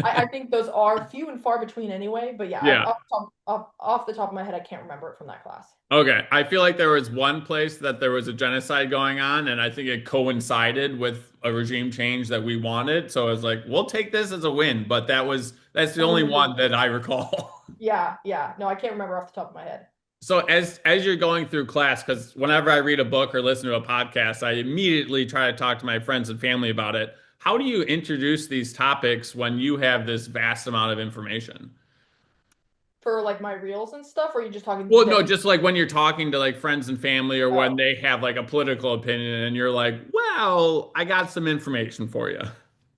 I think those are few and far between anyway. But yeah, Yeah. off the top of my head, I can't remember it from that class. Okay. I feel like there was one place that there was a genocide going on, and I think it coincided with a regime change that we wanted. So I was like, we'll take this as a win, but that's the only Oh, one that I recall. yeah, yeah. No, I can't remember off the top of my head. So as you're going through class, because whenever I read a book or listen to a podcast, I immediately try to talk to my friends and family about it. How do you introduce these topics when you have this vast amount of information? For like my reels and stuff, or are you just talking Well, no, them? just like when you're talking to like friends and family or when Oh, they have like a political opinion and you're like, well, I got some information for you.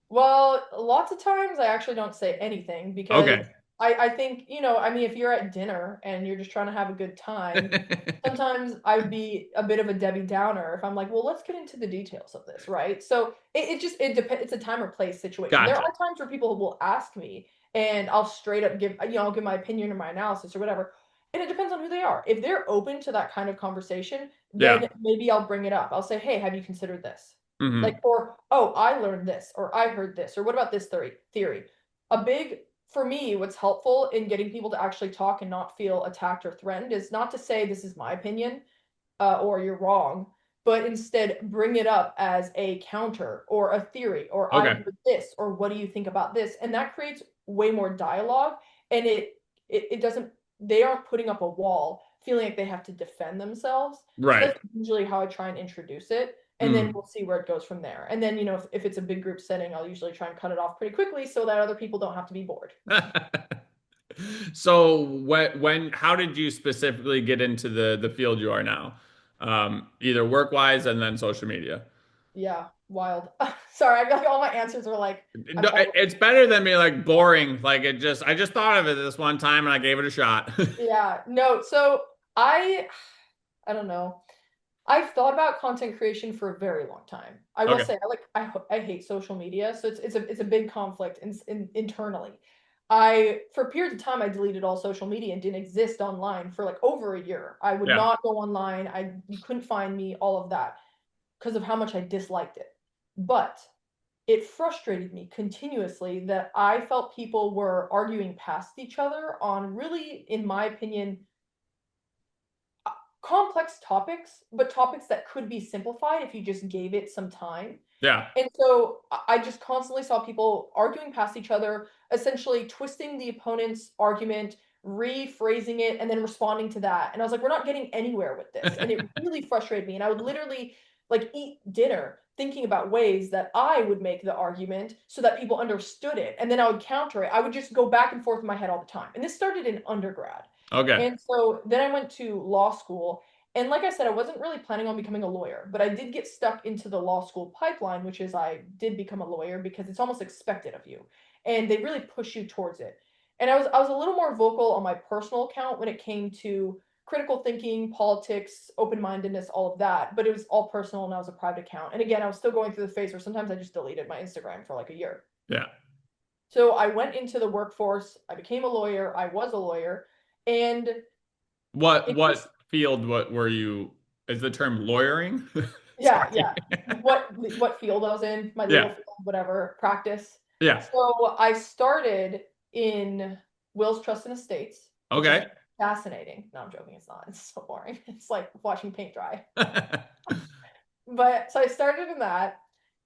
well, lots of times I actually don't say anything because Okay. I think, I mean, if you're at dinner and you're just trying to have a good time, sometimes I'd be a bit of a Debbie Downer if I'm like, well, let's get into the details of this, right? So it just it depends. It's a time or place situation. There Gotcha. are times where people will ask me, and I'll straight up give I'll give my opinion or my analysis or whatever, and it depends on who they are. If they're open to that kind of conversation, Yeah. then maybe I'll bring it up. I'll say, hey, have you considered this? Like, Hmm. or oh, I learned this, or I heard this, or what about this theory? A big For me, what's helpful in getting people to actually talk and not feel attacked or threatened is not to say this is my opinion, or you're wrong, but instead bring it up as a counter or a theory, or I Okay. heard this, or what do you think about this? And that creates way more dialogue, and it doesn't. They aren't putting up a wall, feeling like they have to defend themselves. So Right. that's usually how I try and introduce it, and then Mhm. we'll see where it goes from there. And then if it's a big group setting, I'll usually try and cut it off pretty quickly so that other people don't have to be bored. So how did you specifically get into the field you are now? Either work wise and then social media. Yeah, wild. Sorry, I feel like all my answers are like No, it's better than being like boring. Like I just thought of it this one time and I gave it a shot. yeah, no. So I don't know. I've thought about content creation for a very long time. I will Okay. say I hate social media, so it's a big conflict internally. For periods of time I deleted all social media and didn't exist online for like over a year. I would Yeah. not go online. You couldn't find me, all of that. because of how much I disliked it. But it frustrated me continuously that I felt people were arguing past each other on really, in my opinion, complex topics, but topics that could be simplified if you just gave it some time. Yeah. And so I just constantly saw people arguing past each other, essentially twisting the opponent's argument, rephrasing it, and then responding to that. And I was like, we're not getting anywhere with this. And it really frustrated me. And I would literally like eat dinner thinking about ways that I would make the argument so that people understood it. And then I would counter it. I would just go back and forth in my head all the time. And this started in undergrad. Okay. And so then I went to law school. And like I said, I wasn't really planning on becoming a lawyer, but I did get stuck into the law school pipeline, which is I did become a lawyer because it's almost expected of you. And they really push you towards it. And I was a little more vocal on my personal account when it came to critical thinking, politics, open-mindedness, all of that. But it was all personal and I was a private account. And again, I was still going through the phase where sometimes I just deleted my Instagram for like a year. Yeah. So I went into the workforce, I became a lawyer, I was a lawyer, and What it what just field what were you is the term lawyering? yeah, Sorry. yeah. What field I was in, my legal Yeah. field, whatever, practice. Yeah. So I started in wills, trust, and estates, which is Okay. fascinating. No, I'm joking, it's not. It's so boring. It's like watching paint dry. But so I started in that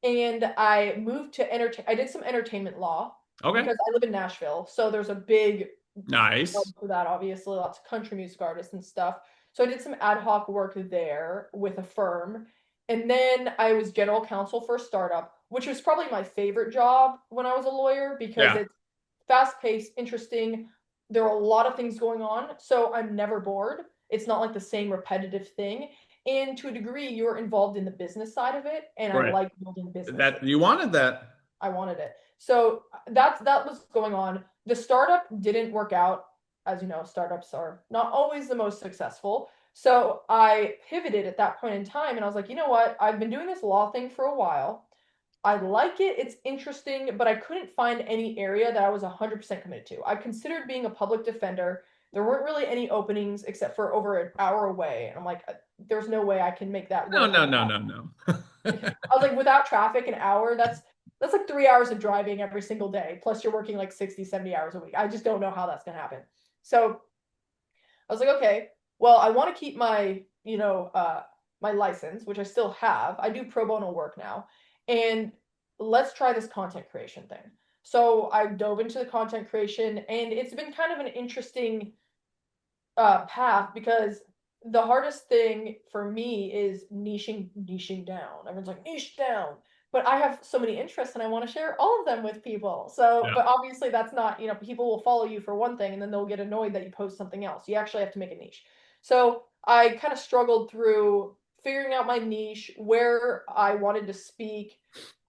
and I moved to entertain I did some entertainment law Okay. because I live in Nashville. So there's a big hub Nice. for that, obviously, lots of country music artists and stuff. So I did some ad hoc work there with a firm. And then I was general counsel for a startup, which was probably my favorite job when I was a lawyer because Yeah. it's fast paced, interesting. There are a lot of things going on. So I'm never bored. It's not like the same repetitive thing. And to a degree, you're involved in the business side of it. And I Right. like building businesses. That you wanted that. I wanted it. So that was going on. The startup didn't work out. As you know, startups are not always the most successful. So I pivoted at that point in time and I was like, you know what? I've been doing this law thing for a while. I like it. It's interesting, but I couldn't find any area that I was 100% committed to. I considered being a public defender. There weren't really any openings except for over an hour away. And I'm like, there's no way I can make that No, work no, without no, no, no. I was like, without traffic, an hour, that's like 3 hours of driving every single day. Plus you're working like 60, 70 hours a week. I just don't know how that's gonna happen. So I was like, okay, well, I want to keep my, my license, which I still have. I do pro bono work now. And let's try this content creation thing. So I dove into the content creation and it's been kind of an interesting path because the hardest thing for me is niching down. Everyone's like niche down, but I have so many interests and I want to share all of them with people. So, Yeah. but obviously that's not, people will follow you for one thing and then they'll get annoyed that you post something else. You actually have to make a niche. So I kind of struggled through figuring out my niche, where I wanted to speak,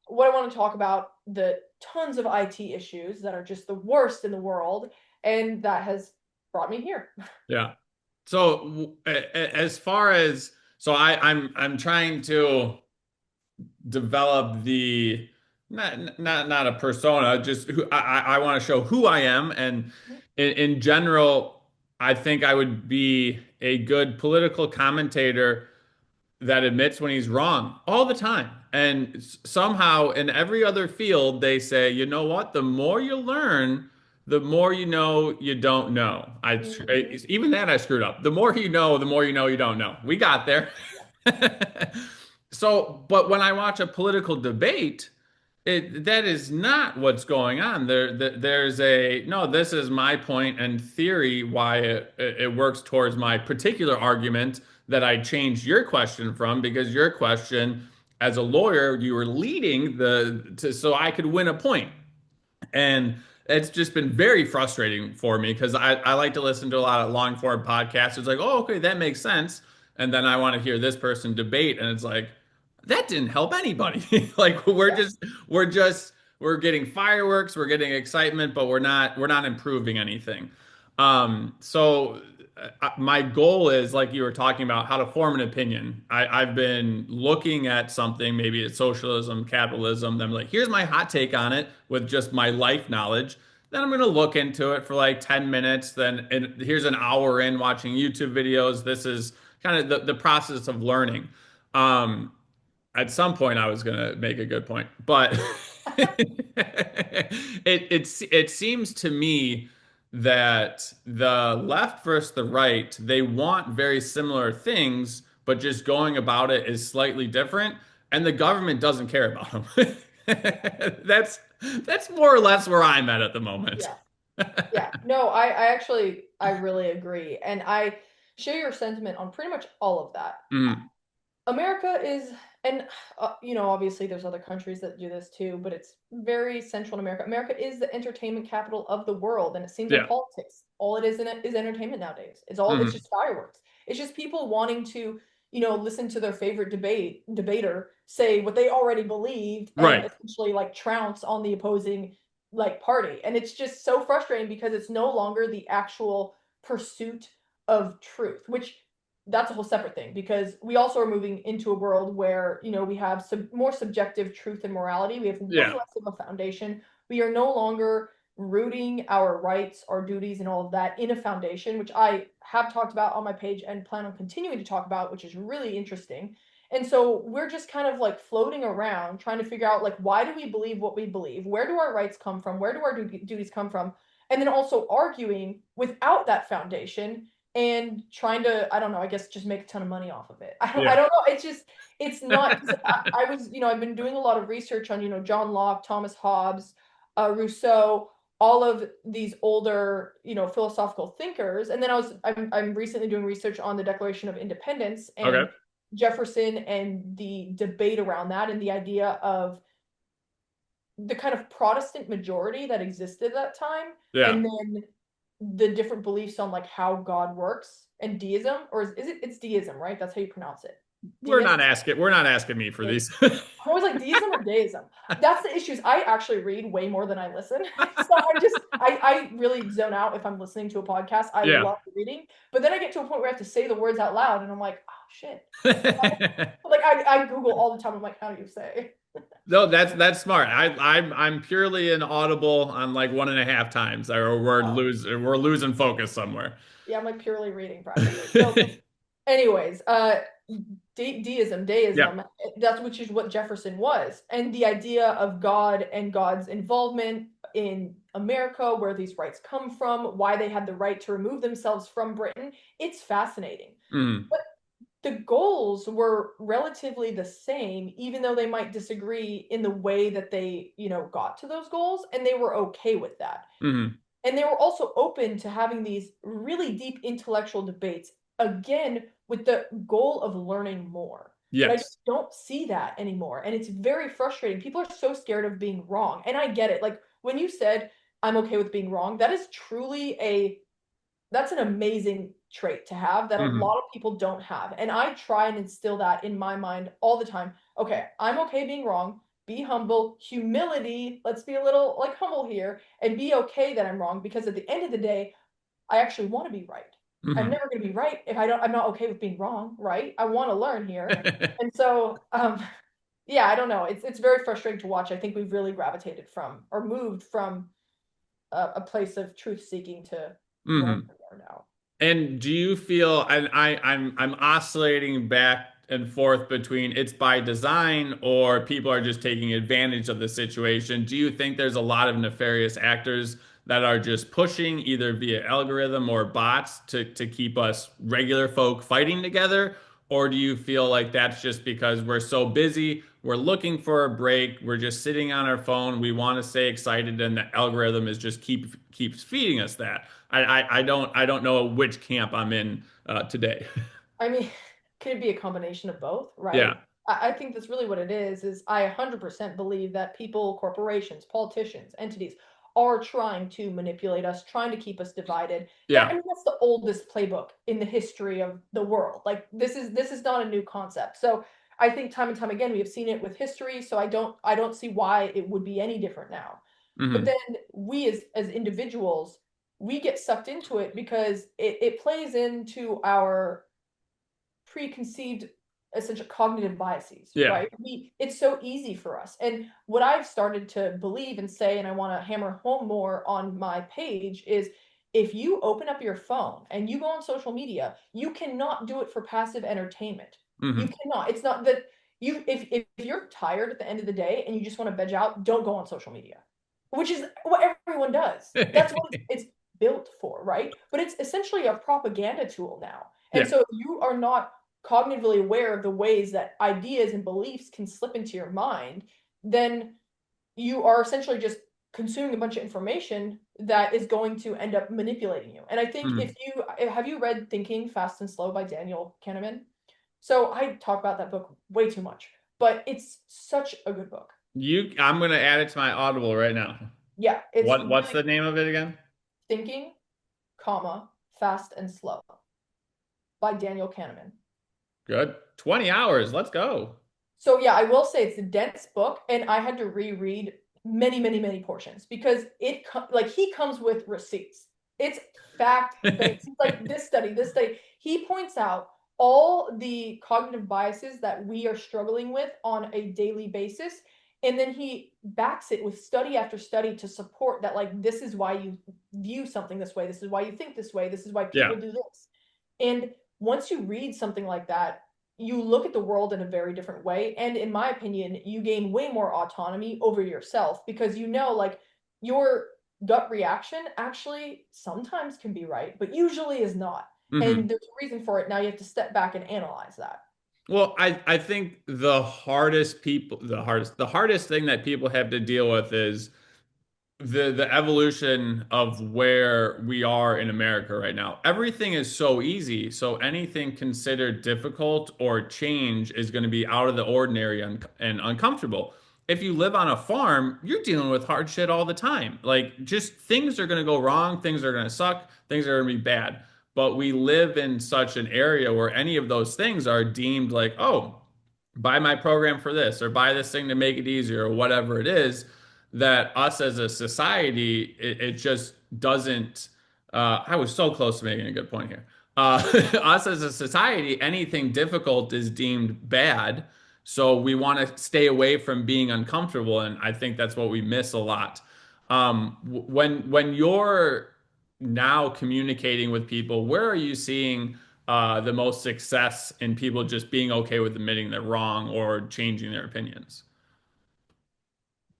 what I want to talk about, the tons of IT issues that are just the worst in the world, and that has brought me here. Yeah. So as far as I'm trying to develop the not a persona, just who I want to show who I am, and in general, I think I would be a good political commentator that admits when he's wrong all the time. And somehow in every other field, they say, you know what? The more you learn, the more you know you don't know. Mhm. Even that I screwed up. The more you know, the more you know you don't know. We got there. Yeah. So, but when I watch a political debate, that is not what's going on. There's a no. This is my point and theory why it works towards my particular argument that I changed your question from because your question, as a lawyer, you were leading so I could win a point. And it's just been very frustrating for me because I like to listen to a lot of long form podcasts. It's like, oh, okay, that makes sense. And then I want to hear this person debate, and it's like, that didn't help anybody. Like Yeah. we're getting fireworks, we're getting excitement, but we're not improving anything. My goal is like you were talking about how to form an opinion. I've been looking at something, maybe it's socialism, capitalism. Then I'm like, here's my hot take on it with just my life knowledge. Then I'm going to look into it for like 10 minutes. Then and here's an hour in watching YouTube videos. This is kind of the process of learning. Um, At some point I was gonna make a good point, but it seems to me that the left versus the right, they want very similar things, but just going about it is slightly different, and the government doesn't care about them. That's more or less where I'm at the moment. Yeah. Yeah. No, I actually I really agree. And I share your sentiment on pretty much all of that. Mm, America is, and you know, obviously there's other countries that do this too, but it's very central in America. America is the entertainment capital of the world, and it seems like yeah. politics. All it is in it is entertainment nowadays. It's Mm, just fireworks. It's just people wanting to, you know, listen to their favorite debater say what they already believed and right. essentially like trounce on the opposing like party. And it's just so frustrating because it's no longer the actual pursuit of truth, which that's a whole separate thing because we also are moving into a world where you know we have more subjective truth and morality. We have way Yeah. less of a foundation. We are no longer rooting our rights, our duties, and all of that in a foundation, which I have talked about on my page and plan on continuing to talk about, which is really interesting. And so we're just kind of like floating around trying to figure out like why do we believe what we believe? Where do our rights come from? Where do our duties come from? And then also arguing without that foundation and trying to I don't know, I guess just make a ton of money off of it. I Yeah. don't know. It's just it's not because I was you know I've been doing a lot of research on you know John Locke, Thomas Hobbes, Rousseau, all of these older you know philosophical thinkers, and then I'm recently doing research on the Declaration of Independence Okay. and Jefferson and the debate around that and the idea of the kind of Protestant majority that existed at that time, Yeah. and then the different beliefs on like how God works and deism, or is it it's deism, right? That's how you pronounce it. Deism. We're not asking me for these. I'm always like deism or deism. That's the issues. I actually read way more than I listen. So I really zone out if I'm listening to a podcast. I Yeah. love reading, but then I get to a point where I have to say the words out loud, and I'm like, oh shit. Like I Google all the time. I'm like, how do you say? No, that's smart. I'm purely an audible on like 1.5 times, or Oh, we're losing focus somewhere. yeah, I'm like purely reading practically. So anyways, Yeah. deism, that's which is what Jefferson was. And the idea of God and God's involvement in America, where these rights come from, why they had the right to remove themselves from Britain, it's fascinating. Mm, But the goals were relatively the same, even though they might disagree in the way that they, you know, got to those goals, and they were okay with that. mm, And they were also open to having these really deep intellectual debates, again, with the goal of learning more. But I yes. just don't see that anymore. And it's very frustrating. People are so scared of being wrong. And I get it. Like when you said, I'm okay with being wrong, that is truly that's an amazing trait to have that a Mm, lot of people don't have. And I try and instill that in my mind all the time. Okay, I'm okay being wrong. Be humble, humility. Let's be a little like humble here and be okay that I'm wrong because at the end of the day, I actually want to be right. I'm mm. never going to be right if I'm not okay with being wrong, right? I want to learn here. And so yeah, I don't know. It's very frustrating to watch. I think we've really gravitated from or moved from a place of truth seeking to where Mm. we are now. And do you feel I'm oscillating back and forth between it's by design or people are just taking advantage of the situation? Do you think there's a lot of nefarious actors that are just pushing either via algorithm or bots to keep us regular folk fighting together? Or do you feel like that's just because we're so busy, we're looking for a break, we're just sitting on our phone, we want to stay excited, and the algorithm is just keeps feeding us that? I don't know which camp I'm in today. I mean, could it be a combination of both, Yeah, right? I think that's really what it is I 100% believe that people, corporations, politicians, entities are trying to manipulate us, trying to keep us divided. That I yeah. mean, that's the oldest playbook in the history of the world. Like this is not a new concept. So I think time and time again we have seen it with history. So I don't see why it would be any different now. But Hmm. then we as individuals, we get sucked into it because it plays into our preconceived essential cognitive biases, Yeah. right? It's so easy for us. And what I've started to believe and say, and I want to hammer home more on my page, is if you open up your phone and you go on social media, you cannot do it for passive entertainment. You Hmm. cannot. It's not that, if you're tired at the end of the day and you just want to veg out, don't go on social media, which is what everyone does. That's what it's built for, right? But it's essentially a propaganda tool now. And Yeah. so if you are not cognitively aware of the ways that ideas and beliefs can slip into your mind, then you are essentially just consuming a bunch of information that is going to end up manipulating you. And I think if Mhm. you have you read Thinking Fast and Slow by Daniel Kahneman? So I talk about that book way too much, but it's such a good book. I'm gonna add it to my Audible right now. Yeah, it's What's really the name of it again? Thinking, comma, Fast and Slow by Daniel Kahneman. Good. 20 hours. Let's go. So yeah, I will say it's a dense book, and I had to reread many, many, many portions because like he comes with receipts. It's fact based. He's like this study, this study. He points out all the cognitive biases that we are struggling with on a daily basis, and then he backs it with study after study to support that. Like this is why you view something this way. This is why you think this way. This is why Yeah. people do this. And once you read something like that, you look at the world in a very different way. And in my opinion, you gain way more autonomy over yourself because you know, like, your gut reaction actually sometimes can be right, but usually is not. And Hmm. there's a reason for it. Now you have to step back and analyze that. Well, I think the hardest thing that people have to deal with is the evolution of where we are in America right now. Everything is so easy, so anything considered difficult or change is going to be out of the ordinary and uncomfortable. If you live on a farm, you're dealing with hard shit all the time. Like just things are going to go wrong, things are going to suck, things are going to be bad. But we live in such an area where any of those things are deemed like, oh, buy my program for this or buy this thing to make it easier or whatever it is that us as a society, it just doesn't. I was so close to making a good point here. Us as a society, anything difficult is deemed bad. So we want to stay away from being uncomfortable. And I think that's what we miss a lot. When you're now communicating with people, where are you seeing the most success in people just being okay with admitting they're wrong or changing their opinions?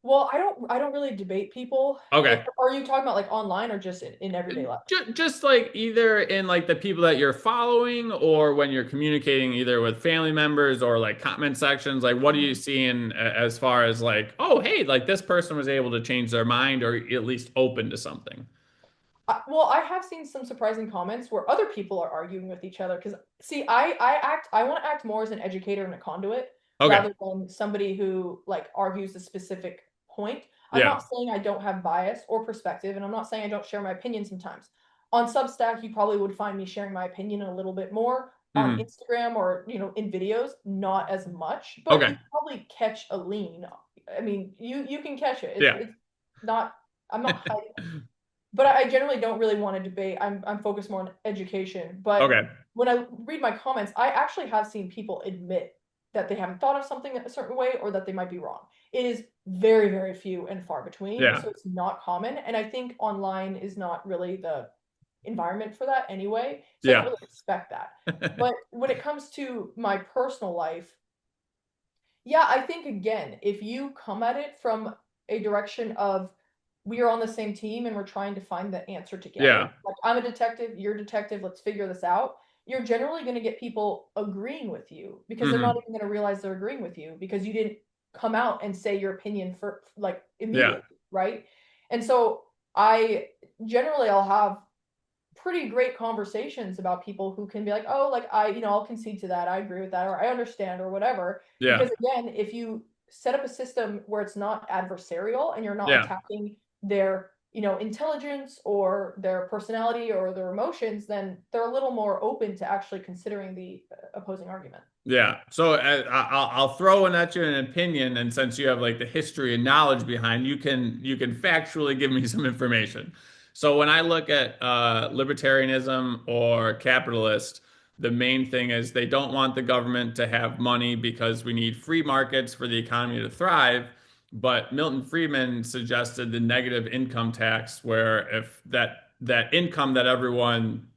Well, I don't really debate people. Okay. Are you talking about like online or just in everyday life? Just like either in like the people that you're following or when you're communicating either with family members or like comment sections, like what are you seeing as far as like, oh, hey, like this person was able to change their mind or at least open to something. Well, I have seen some surprising comments where other people are arguing with each other because see, I want to act more as an educator and a conduit Okay. rather than somebody who like argues a specific point. I'm Yeah. not saying I don't have bias or perspective, and I'm not saying I don't share my opinion sometimes. On Substack, you probably would find me sharing my opinion a little bit more. On Hmm. Instagram or in videos, not as much, but you Okay. can probably catch a lean. I mean, you can catch it. It's Yeah. it's not. I'm not hiding, but I generally don't really want to debate. I'm focused more on education. But Okay. when I read my comments, I actually have seen people admit that they haven't thought of something a certain way or that they might be wrong. It is very, very few and far between, Yeah. so it's not common. And I think online is not really the environment for that anyway. So I don't Yeah. really expect that. But when it comes to my personal life, yeah, I think again, if you come at it from a direction of we are on the same team and we're trying to find the answer together, Yeah. like I'm a detective, you're a detective, let's figure this out, you're generally going to get people agreeing with you because they're not Hmm. even going to realize they're agreeing with you because you didn't come out and say your opinion for like Yeah. immediately, right? And so I generally I'll have pretty great conversations about people who can be like, oh, like I'll concede to that. I agree with that, or I understand, or whatever. Yeah. Because again, if you set up a system where it's not adversarial and you're not Yeah. attacking their, intelligence or their personality or their emotions, then they're a little more open to actually considering the opposing argument. Yeah. So I'll throw in at you an opinion, and since you have like the history and knowledge behind, you can factually give me some information. So when I look at libertarianism or capitalist, the main thing is they don't want the government to have money because we need free markets for the economy to thrive. But Milton Friedman suggested the negative income tax, where if that income that everyone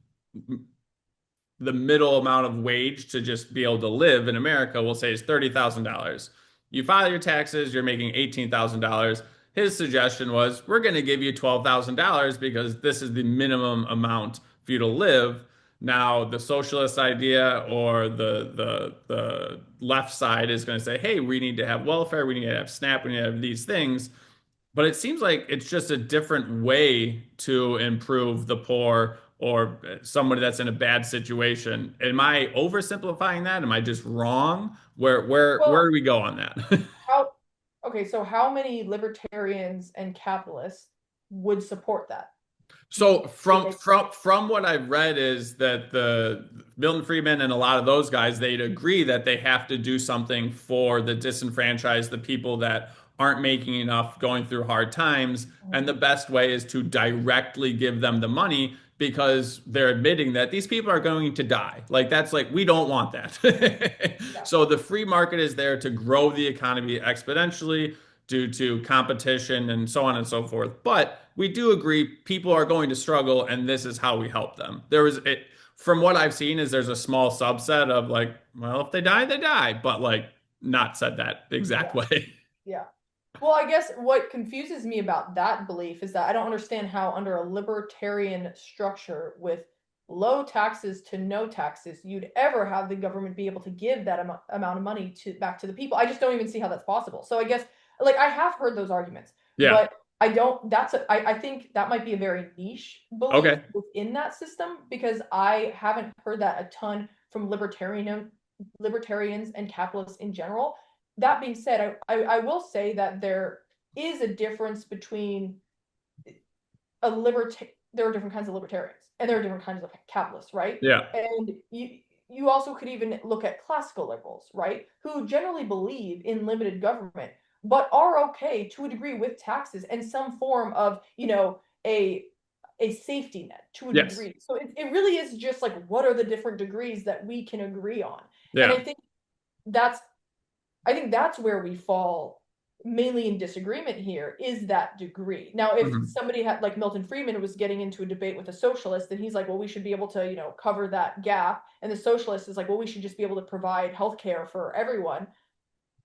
the middle amount of wage to just be able to live in America, we'll say is $30,000. You file your taxes, you're making $18,000. His suggestion was, we're going to give you $12,000 because this is the minimum amount for you to live. Now, the socialist idea or the left side is going to say, hey, we need to have welfare, we need to have SNAP, we need to have these things. But it seems like it's just a different way to improve the poor or somebody that's in a bad situation. Am I oversimplifying that? Am I just wrong? Where Well, do we go on that? how okay, so how many libertarians and capitalists would support that? So Would from they? from from what I've read is that the Milton Friedman and a lot of those guys, they'd agree that they have to do something for the disenfranchised, the people that aren't making enough, going through hard times, and the best way is to directly give them the money because they're admitting that these people are going to die. Like that's like we don't want that. Yeah. So the free market is there to grow the economy exponentially due to competition and so on and so forth. But we do agree people are going to struggle, and this is how we help them. There was it from what I've seen is there's a small subset of like, well, if they die, they die, but like not said that exact Yeah. way. Yeah. Well, I guess what confuses me about that belief is that I don't understand how, under a libertarian structure with low taxes to no taxes, you'd ever have the government be able to give that amount of money to back to the people. I just don't even see how that's possible. So I guess, like, I have heard those arguments, Yeah. but I don't. I think that might be a very niche belief Okay. within that system because I haven't heard that a ton from libertarians and capitalists in general. That being said, I will say that there is a difference between there are different kinds of libertarians and there are different kinds of capitalists, right? Yeah. And you also could even look at classical liberals, right? Who generally believe in limited government, but are okay to a degree with taxes and some form of, a safety net to a Yes. degree. So it really is just like what are the different degrees that we can agree on? And Yeah. that's I think that's where we fall mainly in disagreement here is that degree. Now, if Mhm. somebody had like Milton Friedman was getting into a debate with a socialist, then he's like, well, we should be able to, cover that gap. And the socialist is like, well, we should just be able to provide healthcare for everyone.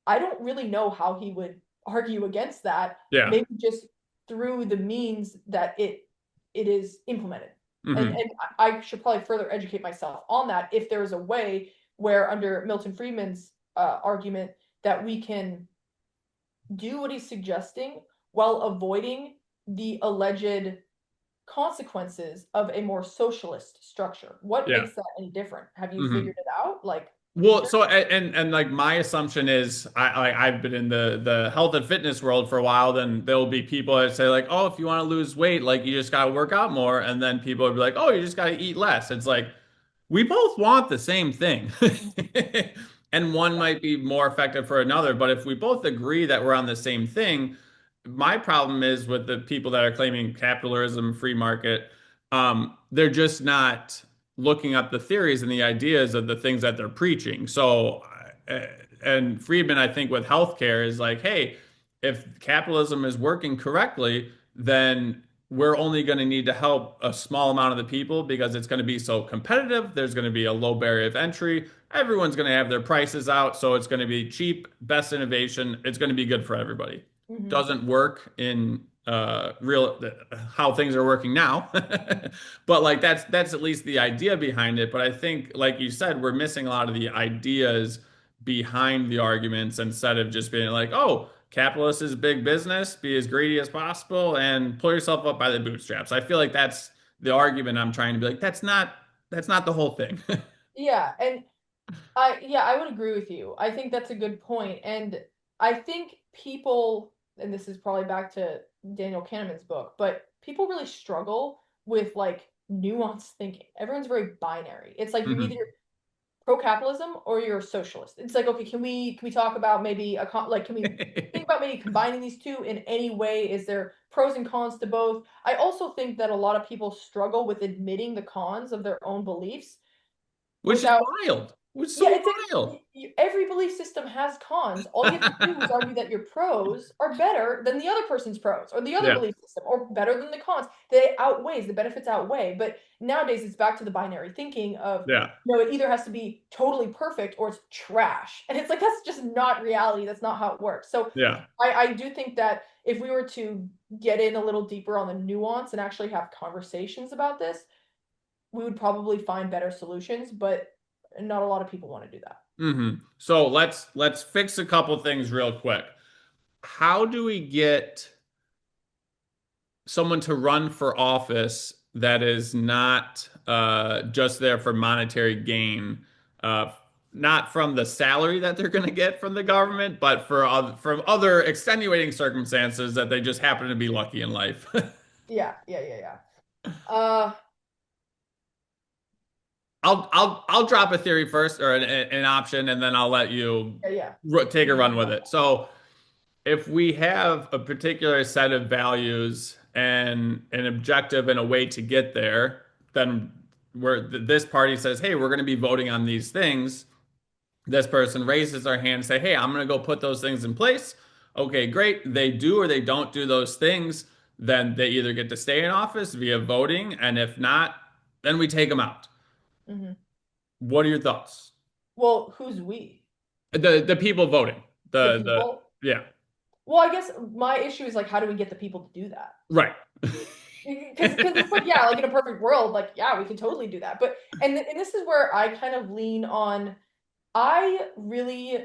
I don't really know how he would argue against that. Yeah. Maybe just through the means that it is implemented. Hmm. And I should probably further educate myself on that if there is a way where under Milton Friedman's argument that we can do what he's suggesting while avoiding the alleged consequences of a more socialist structure. What Yeah. makes that any different? Have you Hmm. figured it out? Like Well, research? so and like my assumption is I've been in the health and fitness world for a while, then there'll be people that say like, oh, if you want to lose weight, like you just got to work out more, and then people will be like, oh, you just got to eat less. It's like we both want the same thing. And one Yeah. might be more effective for another, but if we both agree that we're on the same thing, my problem is with the people that are claiming capitalism, free market, they're just not looking up the theories and the ideas of the things that they're preaching. So, uh, and Friedman, I think, with healthcare is like, hey, if capitalism is working correctly, then we're only going to need to help a small amount of the people because it's going to be so competitive. There's going to be a low barrier of entry. Everyone's going to have their prices out. So it's going to be cheap, best innovation. It's going to be good for everybody. Hmm. Doesn't work in real how things are working now. But like that's at least the idea behind it. But I think, like you said, we're missing a lot of the ideas behind the arguments instead of just being like, oh, capitalist is big business, be as greedy as possible, and pull yourself up by the bootstraps. I feel like that's the argument I'm trying to be like, that's not the whole thing. Yeah, and I would agree with you. I think that's a good point. And I think people, and this is probably back to Daniel Kahneman's book, but people really struggle with like nuanced thinking. Everyone's very binary. It's like you're either Mhm. pro-capitalism or you're a socialist. It's like, okay, can we talk about maybe like can we think about maybe combining these two in any way? Is there pros and cons to both? I also think that a lot of people struggle with admitting the cons of their own beliefs Which is without wild. It's Yeah, so it's wild. every belief system has cons. All you have to do is argue that your pros are better than the other person's pros, or the other Yeah, belief system, or better than the cons. They outweighs the benefits outweigh. But nowadays, it's back to the binary thinking of, yeah, it either has to be totally perfect or it's trash, and it's like that's just not reality. That's not how it works. So yeah. I do think that if we were to get in a little deeper on the nuance and actually have conversations about this, we would probably find better solutions. But not a lot of people want to do that. So let's fix a couple things real quick. How do we get someone to run for office that is not just there for monetary gain, uh, not from the salary that they're going to get from the government, but from other extenuating circumstances that they just happen to be lucky in life? Yeah, yeah, yeah, yeah. Uh, I'll drop a theory first or an option, and then I'll let you yeah, yeah. take a You run with got it. So if we have a particular set of values and an objective and a way to get there, then this party says, "Hey, we're going to be voting on these things." This person raises their hand and say, "Hey, I'm going to go put those things in place." Okay, great. They do or they don't do those things, then they either get to stay in office via voting, and if not, then we take them out. that. What are your thoughts? Well, who's we? The people voting. The The people? yeah. Well, I guess my issue is like, how do we get the people to do that? Right. Because it's like, yeah, like in a perfect world, like, yeah, we can totally do that. But and this is where I kind of lean on. I really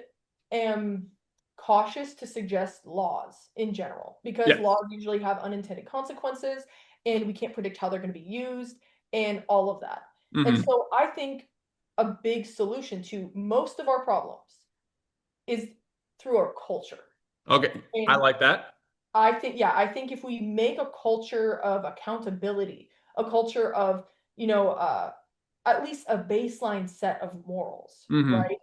am cautious to suggest laws in general because Yes. laws usually have unintended consequences and we can't predict how they're going to be used and all of that. And Hmm. so I think a big solution to most of our problems is through our culture. Okay. I And like that. I think, yeah, I think if we make a culture of accountability, a culture of, you know, uh, at least a baseline set of morals, Hmm. right?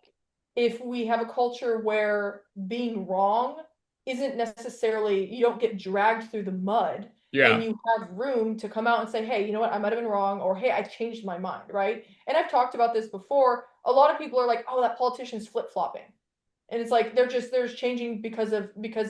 If we have a culture where being wrong isn't necessarily, you don't get dragged through the mud and Yeah. you have room to come out and say, hey, you know what, I might have been wrong, or hey, I changed my mind, right? And I've talked about this before. A lot of people are like, oh, that politician's flip-flopping. And it's like they're just changing because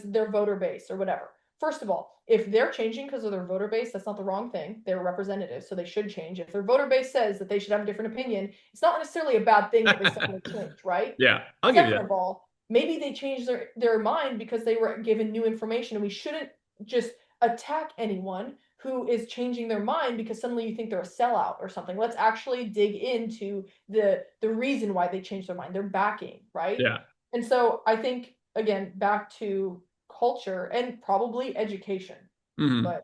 their voter base or whatever. First of all, if they're changing because of their voter base, that's not the wrong thing. They're representatives, so they should change. If their voter base says that they should have a different opinion, it's not necessarily a bad thing that they suddenly change, right? Yeah. I'll give you Second that. of all, maybe they changed their mind because they were given new information, and we shouldn't just attack anyone who is changing their mind because suddenly you think they're a sellout or something. Let's actually dig into the reason why they changed their mind, their backing, right? Yeah. And so I think again back to culture and probably education. Hmm. But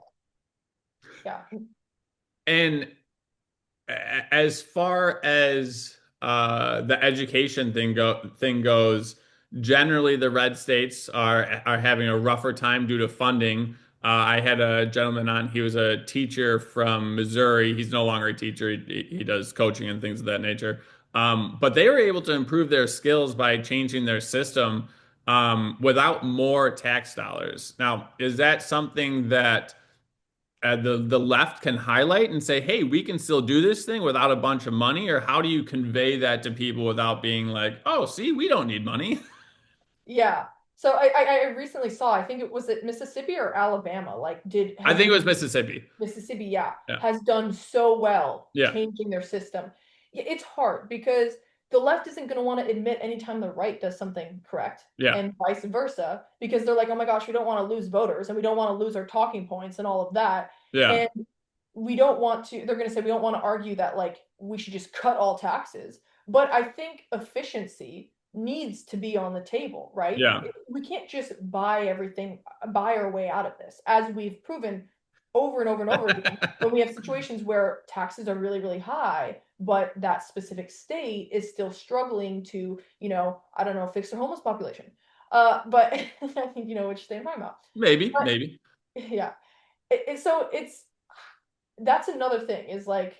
yeah. And as far as the education thing goes, generally the red states are having a rougher time due to funding. I had a gentleman on. He was a teacher from Missouri. He's no longer a teacher. He does coaching and things of that nature. But they were able to improve their skills by changing their system without more tax dollars. Now, is that something that the left can highlight and say, "Hey, we can still do this thing without a bunch of money," or how do you convey that to people without being like, "Oh, see, we don't need money." Yeah. So I recently saw, I think it was at Mississippi or Alabama, like did I has think it was been Mississippi. Mississippi, yeah, Yeah, has done so well yeah, changing their system. It's hard because the left isn't going to want to admit anytime the right does something correct yeah, and vice versa because they're like, oh my gosh, we don't want to lose voters and we don't want to lose our talking points and all of that. yeah, And we don't want to, they're going to say, we don't want to argue that like we should just cut all taxes. But I think efficiency needs to be on the table, right? yeah, We can't just buy everything, buy our way out of this, as we've proven over and over and over again when we have situations where taxes are really, really high, but that specific state is still struggling to, I don't know, fix their homeless population. But I think you know which state I'm talking about. maybe, But maybe. yeah, so it's that's another thing is like,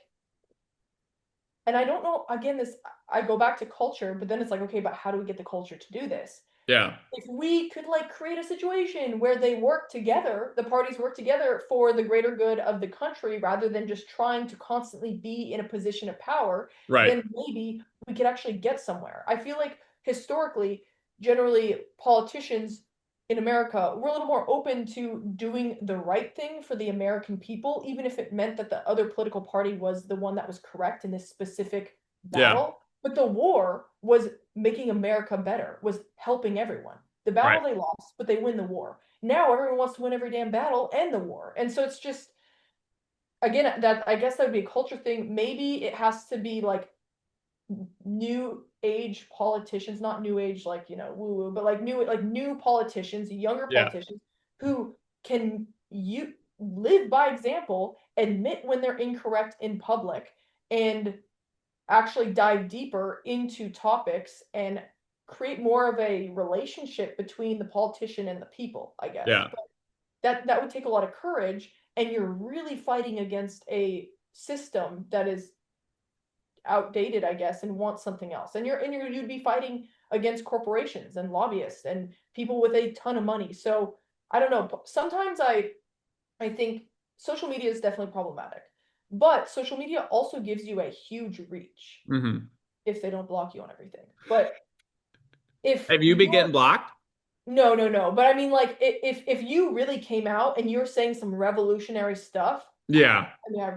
and I don't know, again, this, I go back to culture, but then it's like, okay, but how do we get the culture to do this? Yeah. If we could like create a situation where they work together, the parties work together for the greater good of the country rather than just trying to constantly be in a position of power, Right. then maybe we could actually get somewhere. I feel like historically, generally politicians in America were a little more open to doing the right thing for the American people, even if it meant that the other political party was the one that was correct in this specific Yeah. battle. But the war was making America better, was helping everyone. The Right. battle they lost, but they win the war. Now everyone wants to win every damn battle and the war. And so it's just again that I guess that would be a culture thing. Maybe it has to be like new age politicians, not new age like, woo woo, but like new politicians, younger Yeah. politicians who can you live by example, admit when they're incorrect in public, and actually dive deeper into topics and create more of a relationship between the politician and the people, I guess. Yeah. But that would take a lot of courage, and you're really fighting against a system that is outdated, I guess, and wants something else. You'd be fighting against corporations and lobbyists and people with a ton of money. So I don't know. Sometimes I think social media is definitely problematic, but social media also gives you a huge reach Hmm. if they don't block you on everything. But if Have you been you're getting blocked? no, no, no. But I mean, like, if you really came out and you're saying some revolutionary stuff, Yeah.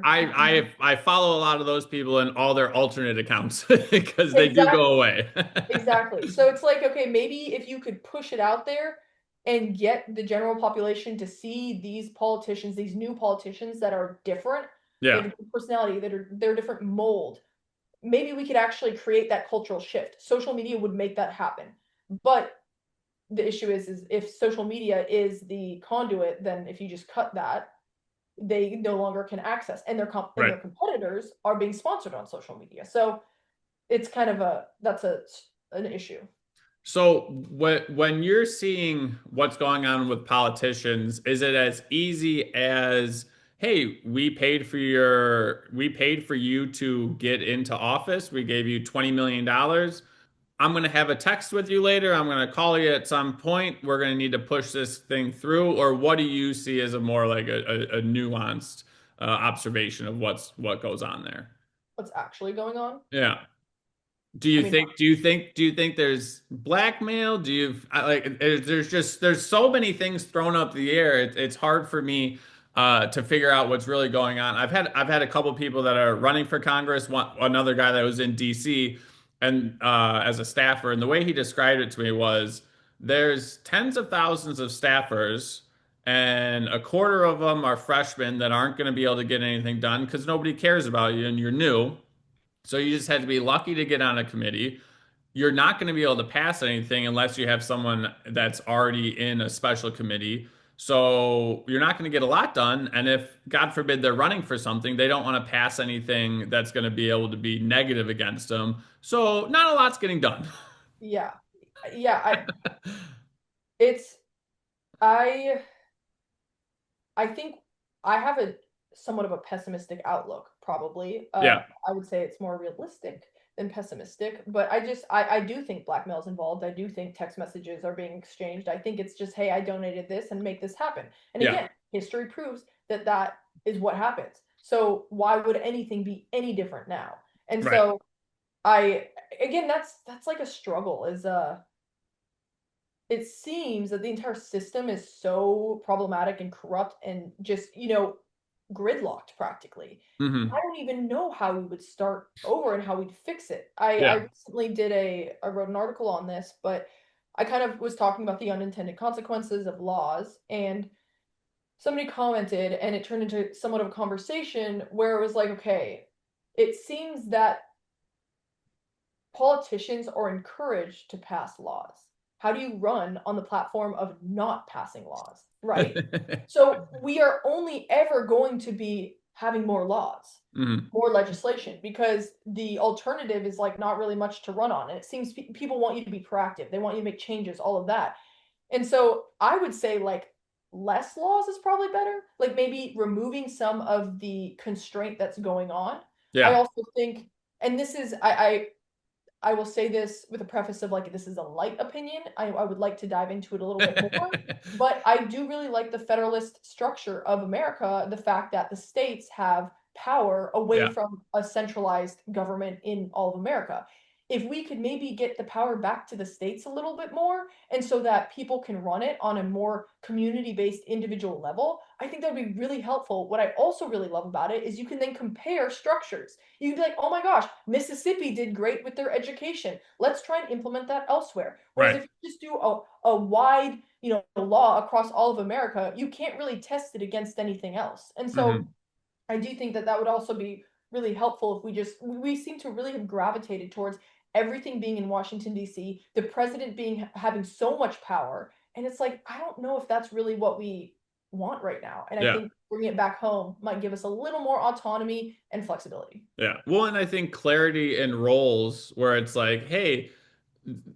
I mean, I follow a lot of those people in all their alternate accounts because they do go exactly, away. exactly. So it's like, okay, maybe if you could push it out there and get the general population to see these politicians, these new politicians that are different, they have Yeah. a different personality, they're a different mold. Maybe we could actually create that cultural shift. Social media would make that happen. But the issue is if social media is the conduit, then if you just cut that, they no longer can access, and Right. their competitors are being sponsored on social media. So it's kind of a that's a an issue. So when you're seeing what's going on with politicians, is it as easy as, hey, we paid for you to get into office. We gave you $20 million. I'm going to have a text with you later. I'm going to call you at some point. We're going to need to push this thing through. Or what do you see as a more like a nuanced observation of what goes on there? What's actually going on? Yeah. I mean, Do you think there's blackmail? Like there's so many things thrown up the air. It's hard for me to figure out what's really going on. I've had a couple people that are running for Congress. Another guy that was in D.C. and as a staffer, and the way he described it to me was there's tens of thousands of staffers, and a quarter of them are freshmen that aren't going to be able to get anything done because nobody cares about you and you're new. So you just had to be lucky to get on a committee. You're not going to be able to pass anything unless you have someone that's already in a special committee. So you're not going to get a lot done. And if, God forbid, they're running for something, they don't want to pass anything that's going to be able to be negative against them. So not a lot's getting done. yeah, yeah. It's I I think I have a somewhat of a pessimistic outlook, probably. Yeah, I would say it's more realistic than pessimistic, but I do think blackmail is involved. I do think text messages are being exchanged. I think it's just, hey, I donated this and make this happen. And yeah, again, history proves that that is what happens. So why would anything be any different now? And right. so I again, that's like a struggle. Is it seems that the entire system is so problematic and corrupt and just, gridlocked practically. I Hmm. don't even know how we would start over and how we'd fix it. I Yeah, recently I wrote an article on this, but I kind of was talking about the unintended consequences of laws, and somebody commented and it turned into somewhat of a conversation where it was like, okay, it seems that politicians are encouraged to pass laws. How do you run on the platform of not passing laws, right? So we are only ever going to be having more laws, hmm. more legislation, because the alternative is like not really much to run on. And it seems people want you to be proactive. They want you to make changes, all of that. And so I would say like less laws is probably better. Like maybe removing some of the constraint that's going on. I Yeah, also think, and this is I will say this with a preface of like this is a light opinion. I would like to dive into it a little bit more, but I do really like the federalist structure of America, the fact that the states have power away Yeah, from a centralized government in all of America. If we could maybe get the power back to the states a little bit more, and so that people can run it on a more community-based individual level, I think that would be really helpful. What I also really love about it is you can then compare structures. You can be like, oh my gosh, Mississippi did great with their education. Let's try and implement that elsewhere. Whereas right. if you just do a wide, law across all of America, you can't really test it against anything else. And so Hmm. I do think that that would also be really helpful if we seem to really have gravitated towards everything being in Washington D.C., the president being having so much power, and it's like I don't know if that's really what we want right now. And I Yeah. think bringing it back home might give us a little more autonomy and flexibility. Yeah. Well, and I think clarity in roles where it's like, hey,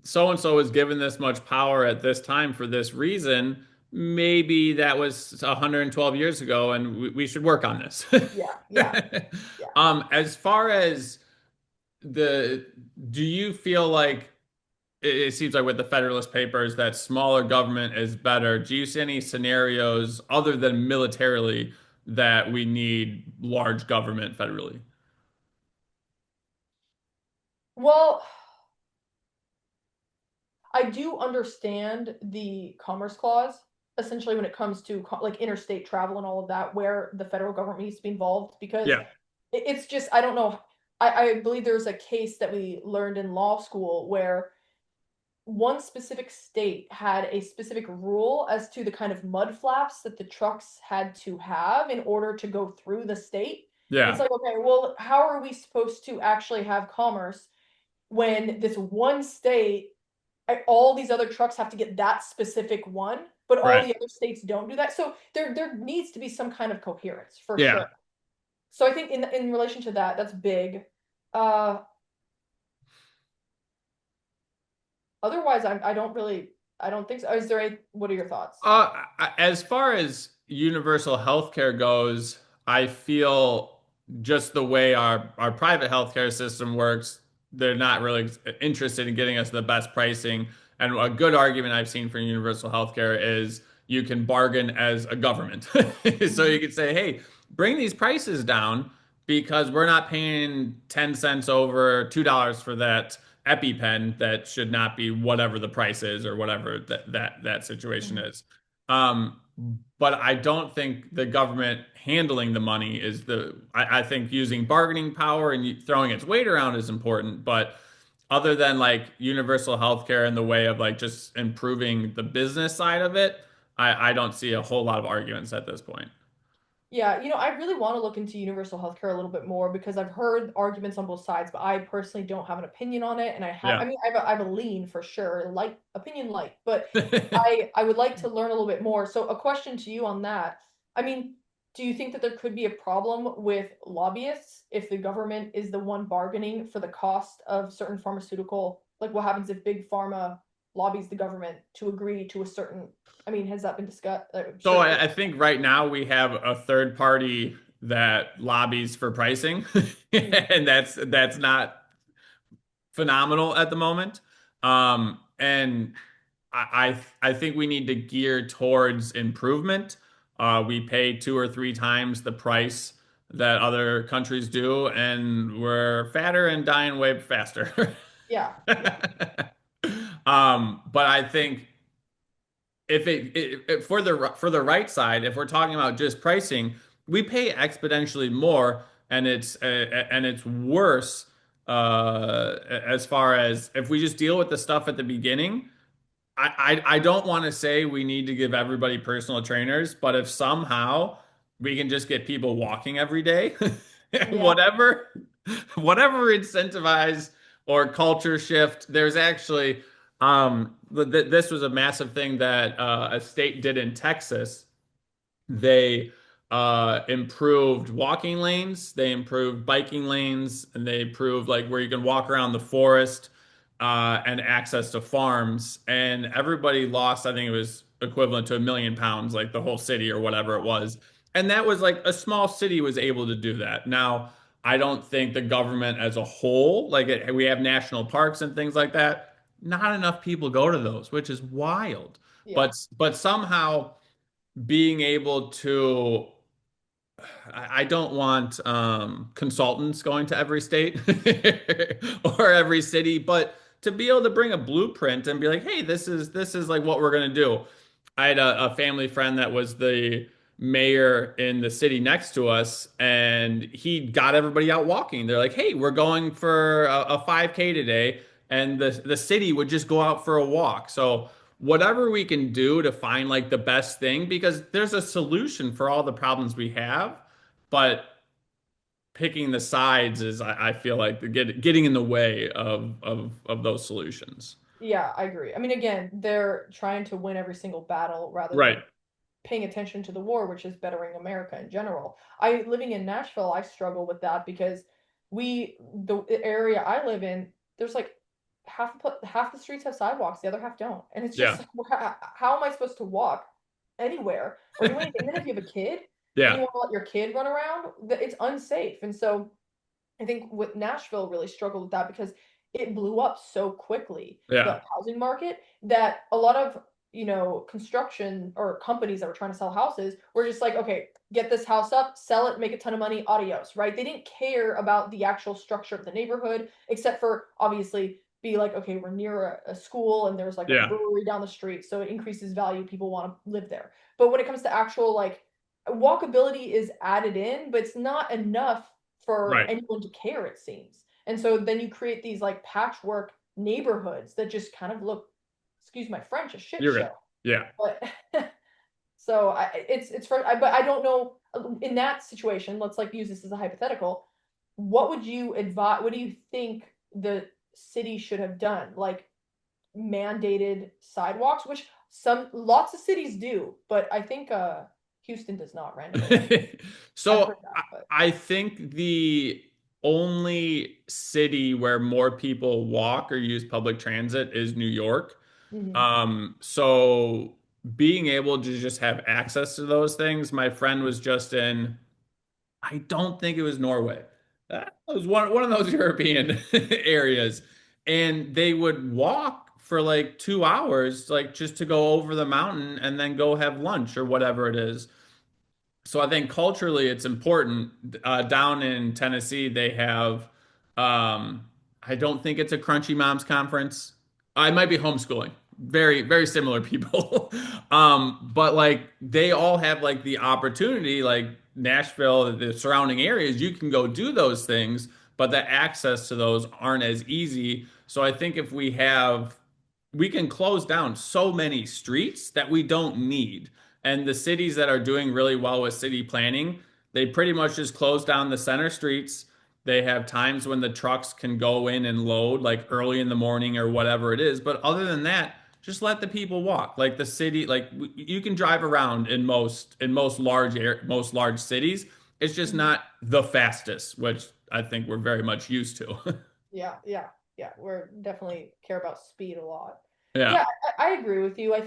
so and so is given this much power at this time for this reason. Maybe that was 112 years ago, and we should work on this. Yeah, yeah, yeah. As far as the, do you feel like it seems like with the Federalist Papers that smaller government is better? Do you see any scenarios other than militarily that we need large government federally? Well, I do understand the Commerce Clause, essentially when it comes to like interstate travel and all of that, where the federal government needs to be involved because Yeah, it's just I don't know. I believe there's a case that we learned in law school where one specific state had a specific rule as to the kind of mud flaps that the trucks had to have in order to go through the state. And it's yeah, like, okay, well, how are we supposed to actually have commerce when this one state, all these other trucks have to get that specific one, but all right. the other states don't do that? So there needs to be some kind of coherence for Yeah. sure. So I think in relation to that, that's big. Uh, Otherwise, I don't really, I don't think so. Is there a, what are your thoughts? As far as universal healthcare goes, I feel just the way our private healthcare system works, they're not really interested in getting us the best pricing. And a good argument I've seen for universal healthcare is you can bargain as a government. So you Mhm. could say, hey, bring these prices down because we're not paying 10 cents over $2 for that EpiPen that should not be whatever the price is or whatever that situation Mhm. is. Um, but I don't think the government handling the money is I think using bargaining power and throwing its weight around is important, but other than like universal healthcare in the way of like just improving the business side of it, I don't see a whole lot of arguments at this point. Yeah, I really want to look into universal healthcare a little bit more because I've heard arguments on both sides, but I personally don't have an opinion on it. And I Yeah. mean, I have a lean for sure, light opinion light, but I would like to learn a little bit more. So a question to you on that. I mean, do you think that there could be a problem with lobbyists if the government is the one bargaining for the cost of certain pharmaceutical? Like what happens if big pharma lobbies the government to agree to a certain, I mean, has that been discussed? I'm So sure it is. I think right now we have a third party that lobbies for pricing, Mhm. and that's not phenomenal at the moment. And I think we need to gear towards improvement. We pay two or three times the price that other countries do, and we're fatter and dying way faster. Yeah, yeah, But I think if for the right side, if we're talking about just pricing, we pay exponentially more, and it's worse as far as if we just deal with the stuff at the beginning. I don't want to say we need to give everybody personal trainers, but if somehow we can just get people walking every day, yeah, whatever, whatever incentivize or culture shift, there's actually this was a massive thing that a state did in Texas. They improved walking lanes, they improved biking lanes, and they improved like where you can walk around the forest and access to farms. And everybody lost, I think it was equivalent to 1 million pounds, like the whole city or whatever it was. And that was like a small city was able to do that. Now, I don't think the government as a whole, we have national parks and things like that, not enough people go to those, which is wild. Yeah. But somehow being able to I don't want consultants going to every state or every city, but to be able to bring a blueprint and be like, hey, this is like what we're gonna do. I had a family friend that was the mayor in the city next to us, and he got everybody out walking. They're like, hey, we're going for a 5K today, and the city would just go out for a walk. So whatever we can do to find like the best thing, because there's a solution for all the problems we have, but picking the sides is I feel like getting in the way of those solutions. Yeah, I agree. I mean, again, they're trying to win every single battle rather Right. than paying attention to the war, which is bettering America in general. I living in Nashville, I struggle with that because the area I live in, there's like half the streets have sidewalks, the other half don't, and it's just Yeah. like, how am I supposed to walk anywhere or do anything? And then if you have a kid and you Yeah. want to let your kid run around, it's unsafe. And so I think with Nashville really struggled with that because it blew up so quickly, the Yeah. housing market, that a lot of, construction or companies that were trying to sell houses were just like, okay, get this house up, sell it, make a ton of money, adios, right? They didn't care about the actual structure of the neighborhood, except for obviously be like, okay, we're near a school and there's like a Yeah. brewery down the street, so it increases value, people want to live there. But when it comes to actual like walkability is added in, but it's not enough for Right. anyone to care, it seems. And so then you create these like patchwork neighborhoods that just kind of look, excuse my French, a shit You're show. good. Yeah. But so it's for but I don't know in that situation. Let's like use this as a hypothetical. What would you advise? What do you think the city should have done? Like mandated sidewalks, which some lots of cities do, but I think Houston does not randomly. I've So heard that, but I think the only city where more people walk or use public transit is New York. mhm. So being able to just have access to those things, my friend was just in, I don't think it was Norway. That was one of those European areas. And they would walk for like 2 hours, like just to go over the mountain and then go have lunch or whatever it is. So I think culturally it's important. Down in Tennessee, they have, I don't think it's a Crunchy Moms conference. I might be homeschooling. Very, very similar people. But like they all have like the opportunity, like Nashville, the surrounding areas, you can go do those things, but the access to those aren't as easy. So I think if we can close down so many streets that we don't need. And the cities that are doing really well with city planning, they pretty much just close down the center streets. They have times when the trucks can go in and load, like early in the morning or whatever it is. But other than that, just let the people walk. Like the city, like you can drive around in most large cities. It's just Mhm. not the fastest, which I think we're very much used to. Yeah, yeah, yeah. We're definitely care about speed a lot. Yeah, Yeah. I agree with you. I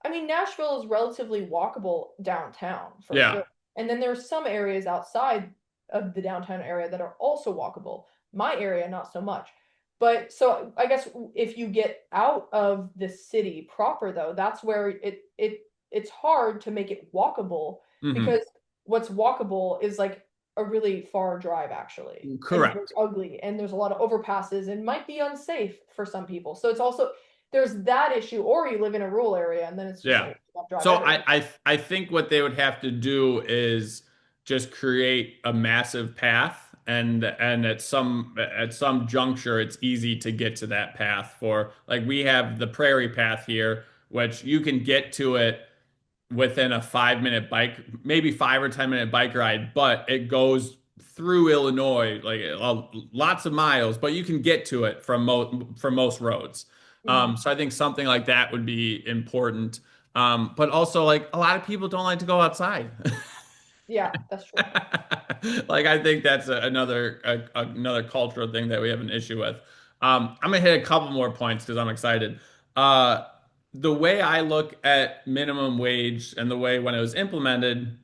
mean, Nashville is relatively walkable downtown for Yeah. sure. And then there's some areas outside of the downtown area that are also walkable. My area, not so much. But so I guess if you get out of the city proper though, that's where it's hard to make it walkable Hmm. because what's walkable is like a really far drive actually, and it's very Correct. ugly and there's a lot of overpasses and might be unsafe for some people. So it's also there's that issue, or you live in a rural area and then it's just Yeah. like you drive So everywhere. I think what they would have to do is just create a massive path, and at some juncture it's easy to get to that path. For like we have the prairie path here, which you can get to it within a 5 minute bike, maybe 5 or 10 minute bike ride, but it goes through Illinois, like lots of miles, but you can get to it from most roads. Mhm. So I think something like that would be important. But also, like a lot of people don't like to go outside. Yeah, that's true. Like I think that's another cultural thing that we have an issue with. I'm gonna hit a couple more points because I'm excited. Uh, the way I look at minimum wage and the way when it was implemented,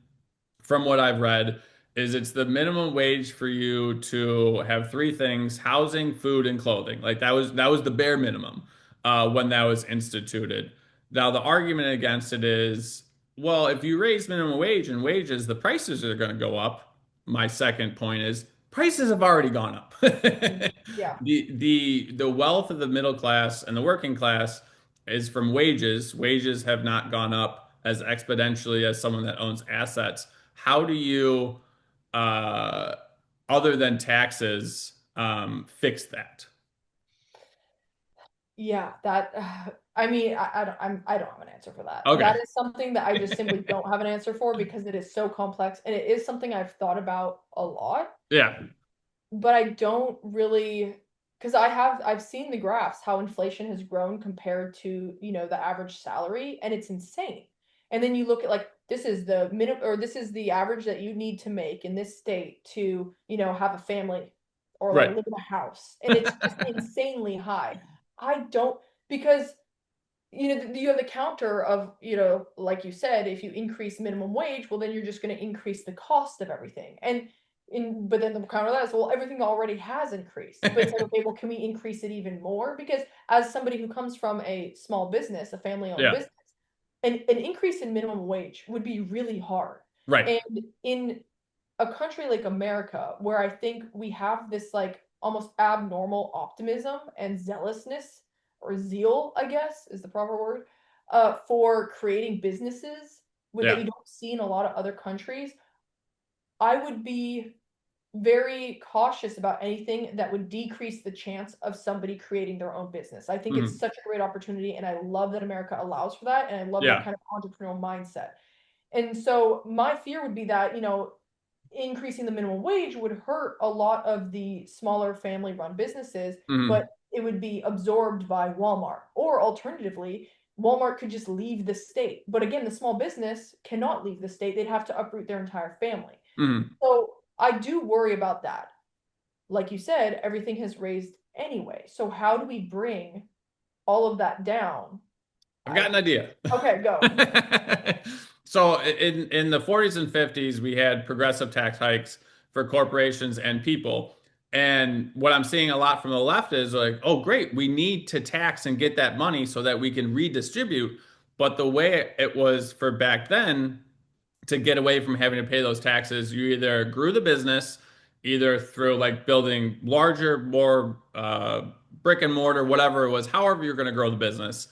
from what I've read, is it's the minimum wage for you to have three things: housing, food, and clothing. Like that was the bare minimum when that was instituted. Now the argument against it is, well, if you raise minimum wage and wages, the prices are going to go up. My second point is prices have already gone up. Mhm. Yeah. The wealth of the middle class and the working class is from wages. Wages have not gone up as exponentially as someone that owns assets. How do you uh, other than taxes, fix that? Yeah, that I mean, I don't have an answer for that. That Okay. is something that I just simply don't have an answer for because it is so complex and it is something I've thought about a lot, Yeah. but I don't really because I've seen the graphs how inflation has grown compared to, the average salary and it's insane. And then you look at like this is the minimum or this is the average that you need to make in this state to, have a family or like Right. live in a house and it's just insanely high. I don't because you have the counter of, like you said, if you increase minimum wage, well, then you're just going to increase the cost of everything. But then the counter to that is, well, everything already has increased. But it's like, okay, well, can we increase it even more? Because as somebody who comes from a small business, a family-owned Yeah. business, an increase in minimum wage would be really hard. Right. And in a country like America, where I think we have this like almost abnormal optimism and zealousness or zeal, I guess is the proper word, for creating businesses that Yeah. you don't see in a lot of other countries, I would be very cautious about anything that would decrease the chance of somebody creating their own business. I think it's Mhm. such a great opportunity, and I love that America allows for that, and I love that Yeah. kind of entrepreneurial mindset. And so my fear would be that, increasing the minimum wage would hurt a lot of the smaller family run businesses, but Mhm. it would be absorbed by Walmart. Or alternatively, Walmart could just leave the state. But again, the small business cannot leave the state. They'd have to uproot their entire family. Mhm. So I do worry about that. Like you said, everything has raised anyway. So how do we bring all of that down? I've got I an idea. Okay, go. So in the 40s and 50s, we had progressive tax hikes for corporations and people. And what I'm seeing a lot from the left is like, oh, great, we need to tax and get that money so that we can redistribute. But the way it was for back then, to get away from having to pay those taxes, you either grew the business, either through like building larger, more brick and mortar, whatever it was, however you're going to grow the business.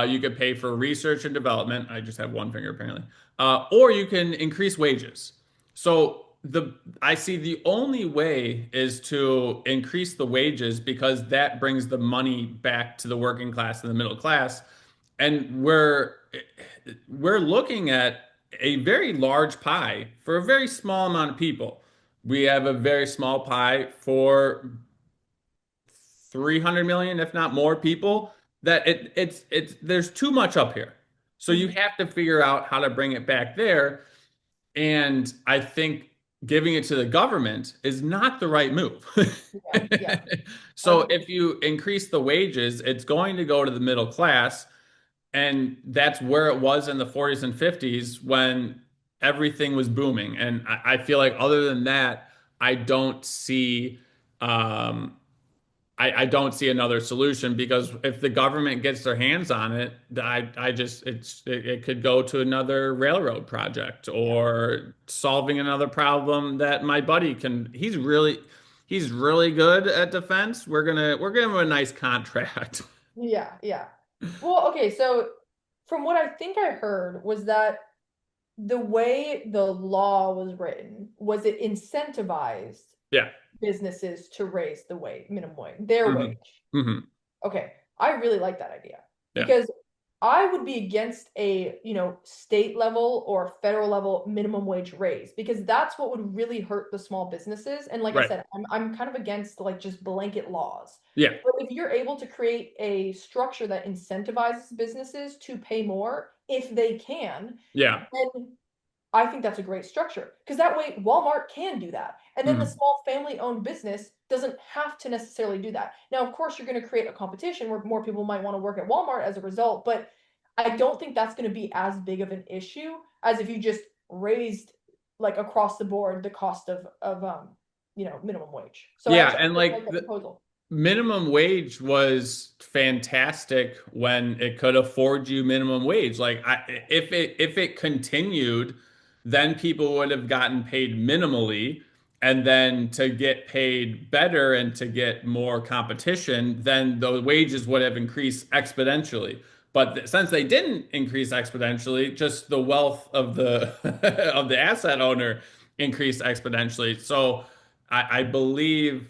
You could pay for research and development. I just have one finger apparently. Or you can increase wages. So I see the only way is to increase the wages because that brings the money back to the working class and the middle class. And we're looking at a very large pie for a very small amount of people. We have a very small pie for 300 million, if not more people, that it's there's too much up here. So you Mhm. have to figure out how to bring it back there. And I think giving it to the government is not the right move. Yeah, yeah. So Agreed. if you increase the wages, it's going to go to the middle class. And that's where it was in the 40s and 50s when everything was booming. And I feel like other than that, I don't see um, I don't see another solution because if the government gets their hands on it, I just it could go to another railroad project Yeah. or solving another problem that my buddy can. He's really good at defense. We're gonna give him a nice contract. Yeah, yeah. Well, okay, so from what I think I heard was that the way the law was written was it incentivized Yeah. businesses to raise the minimum wage, their Hmm. wage. Hmm. Okay, I really like that idea Yeah. because I would be against a, state level or federal level minimum wage raise because that's what would really hurt the small businesses. And like I Right. said, I'm kind of against like just blanket laws. Yeah. But if you're able to create a structure that incentivizes businesses to pay more if they can, Yeah. then I think that's a great structure because that way Walmart can do that. And then the Hmm. small family owned business doesn't have to necessarily do that. Now, of course, you're going to create a competition where more people might want to work at Walmart as a result, but I don't think that's going to be as big of an issue as if you just raised like across the board the cost of minimum wage. So I Yeah, actually and really like like that proposal. minimum wage was fantastic when it could afford you minimum wage. If it continued, then people would have gotten paid minimally, and then to get paid better and to get more competition, then the wages would have increased exponentially. But since they didn't increase exponentially, just the wealth of the of the asset owner increased exponentially. So I believe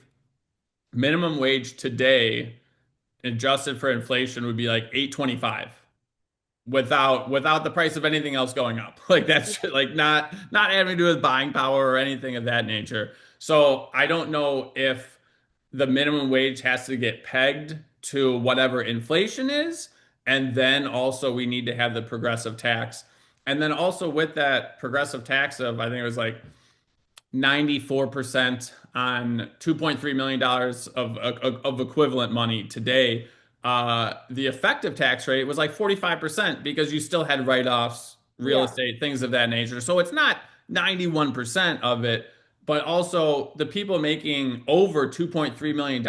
minimum wage today, adjusted for inflation, would be like 8.25 without the price of anything else going up. Like that's Yeah. like not having to do with buying power or anything of that nature. So I don't know if the minimum wage has to get pegged to whatever inflation is, and then also we need to have the progressive tax. And then also with that progressive tax of, I think it was like 94% on $2.3 million of equivalent money today. The effective tax rate was like 45% because you still had write-offs, real Yeah. estate, things of that nature. So it's not 91% of it, but also the people making over $2.3 million,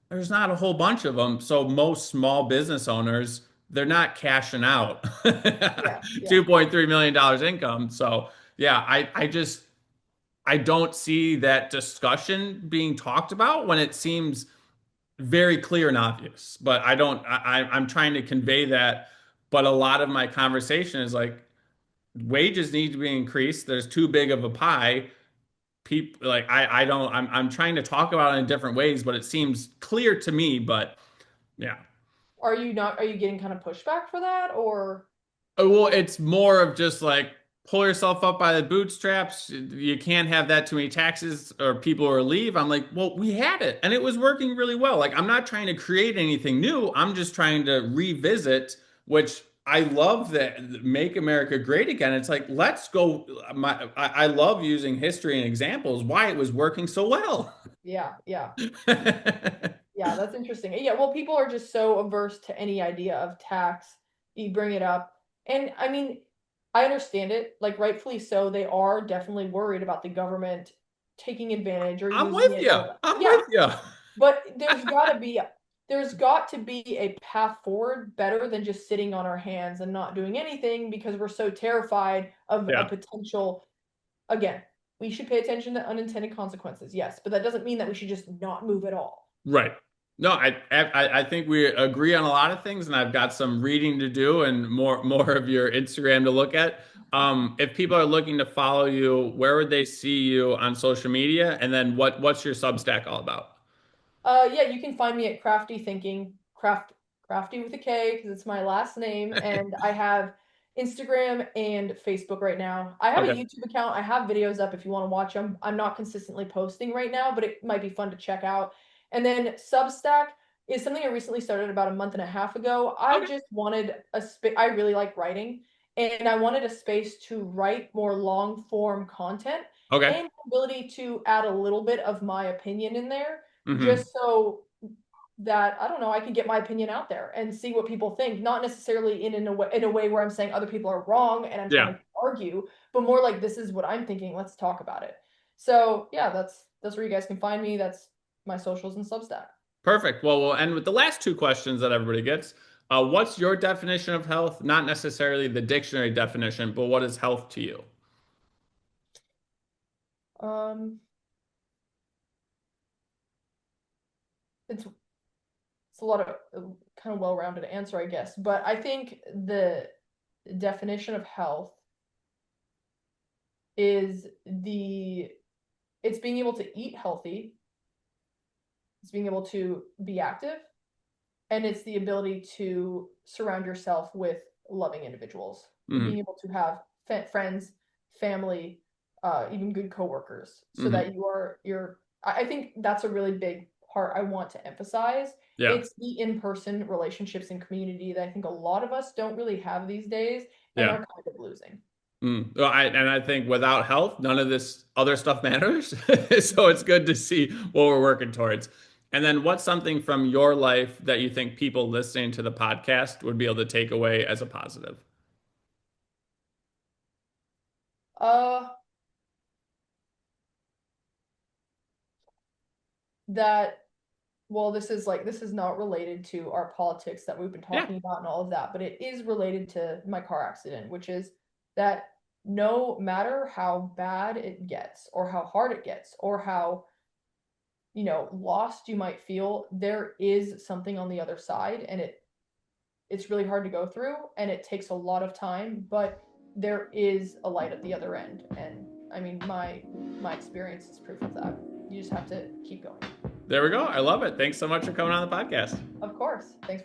there's not a whole bunch of them. So most small business owners, they're not cashing out Yeah. Yeah. $2.3 million income. So yeah, I don't see that discussion being talked about when it seems very clear and obvious. But I don't, I'm trying to convey that. But a lot of my conversation is like wages need to be increased. There's too big of a pie. People like I don't, I'm trying to talk about it in different ways, but it seems clear to me. But yeah. Are you getting kind of pushback for that or Well, it's more of just like pull yourself up by the bootstraps. You can't have that too many taxes or people will leave. I'm like, well, we had it and it was working really well. Like, I'm not trying to create anything new. I'm just trying to revisit, which I love that make America great again. It's like, let's go. I love using history and examples why it was working so well. yeah, yeah. Yeah, that's interesting. Yeah, well, people are just so averse to any idea of tax. You bring it up. And I mean, I understand it. Like, rightfully so, they are definitely worried about the government taking advantage or I'm using with it you. or, I'm yeah, with you. but there's got to be a path forward better than just sitting on our hands and not doing anything because we're so terrified of a Yeah. potential, again, we should pay attention to unintended consequences, yes, but that doesn't mean that we should just not move at all. Right. No, I think we agree on a lot of things, and I've got some reading to do and more of your Instagram to look at. If people are looking to follow you, where would they see you on social media? And then what's your Substack all about? Yeah, you can find me at Crafty Thinking, Crafty with a K because it's my last name, and I have Instagram and Facebook right now. I have a Okay. YouTube account. I have videos up if you want to watch them. I'm not consistently posting right now, but it might be fun to check out. And then Substack is something I recently started about a month and a half ago. I Okay. just wanted a space. I really like writing, and I wanted a space to write more long form content Okay. and the ability to add a little bit of my opinion in there Hmm. just so that I don't know, I can get my opinion out there and see what people think, not necessarily in a way where I'm saying other people are wrong and I'm trying Yeah. to argue, but more like this is what I'm thinking, let's talk about it. So, yeah, that's where you guys can find me. That's my socials and Substack. Perfect. Well, we'll end with the last two questions that everybody gets. What's your definition of health? Not necessarily the dictionary definition, but what is health to you? Um it's it's a lot of kind of well-rounded answer, I guess, but I think the definition of health is the it's being able to eat healthy, it's being able to be active, and it's the ability to surround yourself with loving individuals, being Hmm. able to have friends, family, even good coworkers, so Hmm. that you're. I think that's a really big part I want to emphasize. Yeah. It's the in-person relationships and community that I think a lot of us don't really have these days and are Yeah. kind of losing. Well, and I think without health, none of this other stuff matters. So it's good to see what we're working towards. And then what's something from your life that you think people listening to the podcast would be able to take away as a positive? Uh that, well, this is not related to our politics that we've been Yeah. talking about and all of that, but it is related to my car accident, which is that no matter how bad it gets or how hard it gets or how, lost you might feel, there is something on the other side, and it's really hard to go through and it takes a lot of time, but there is a light at the other end. And I mean, my experience is proof of that. You just have to keep going. There we go. I love it. Thanks so much for coming on the podcast. Of course. Thanks.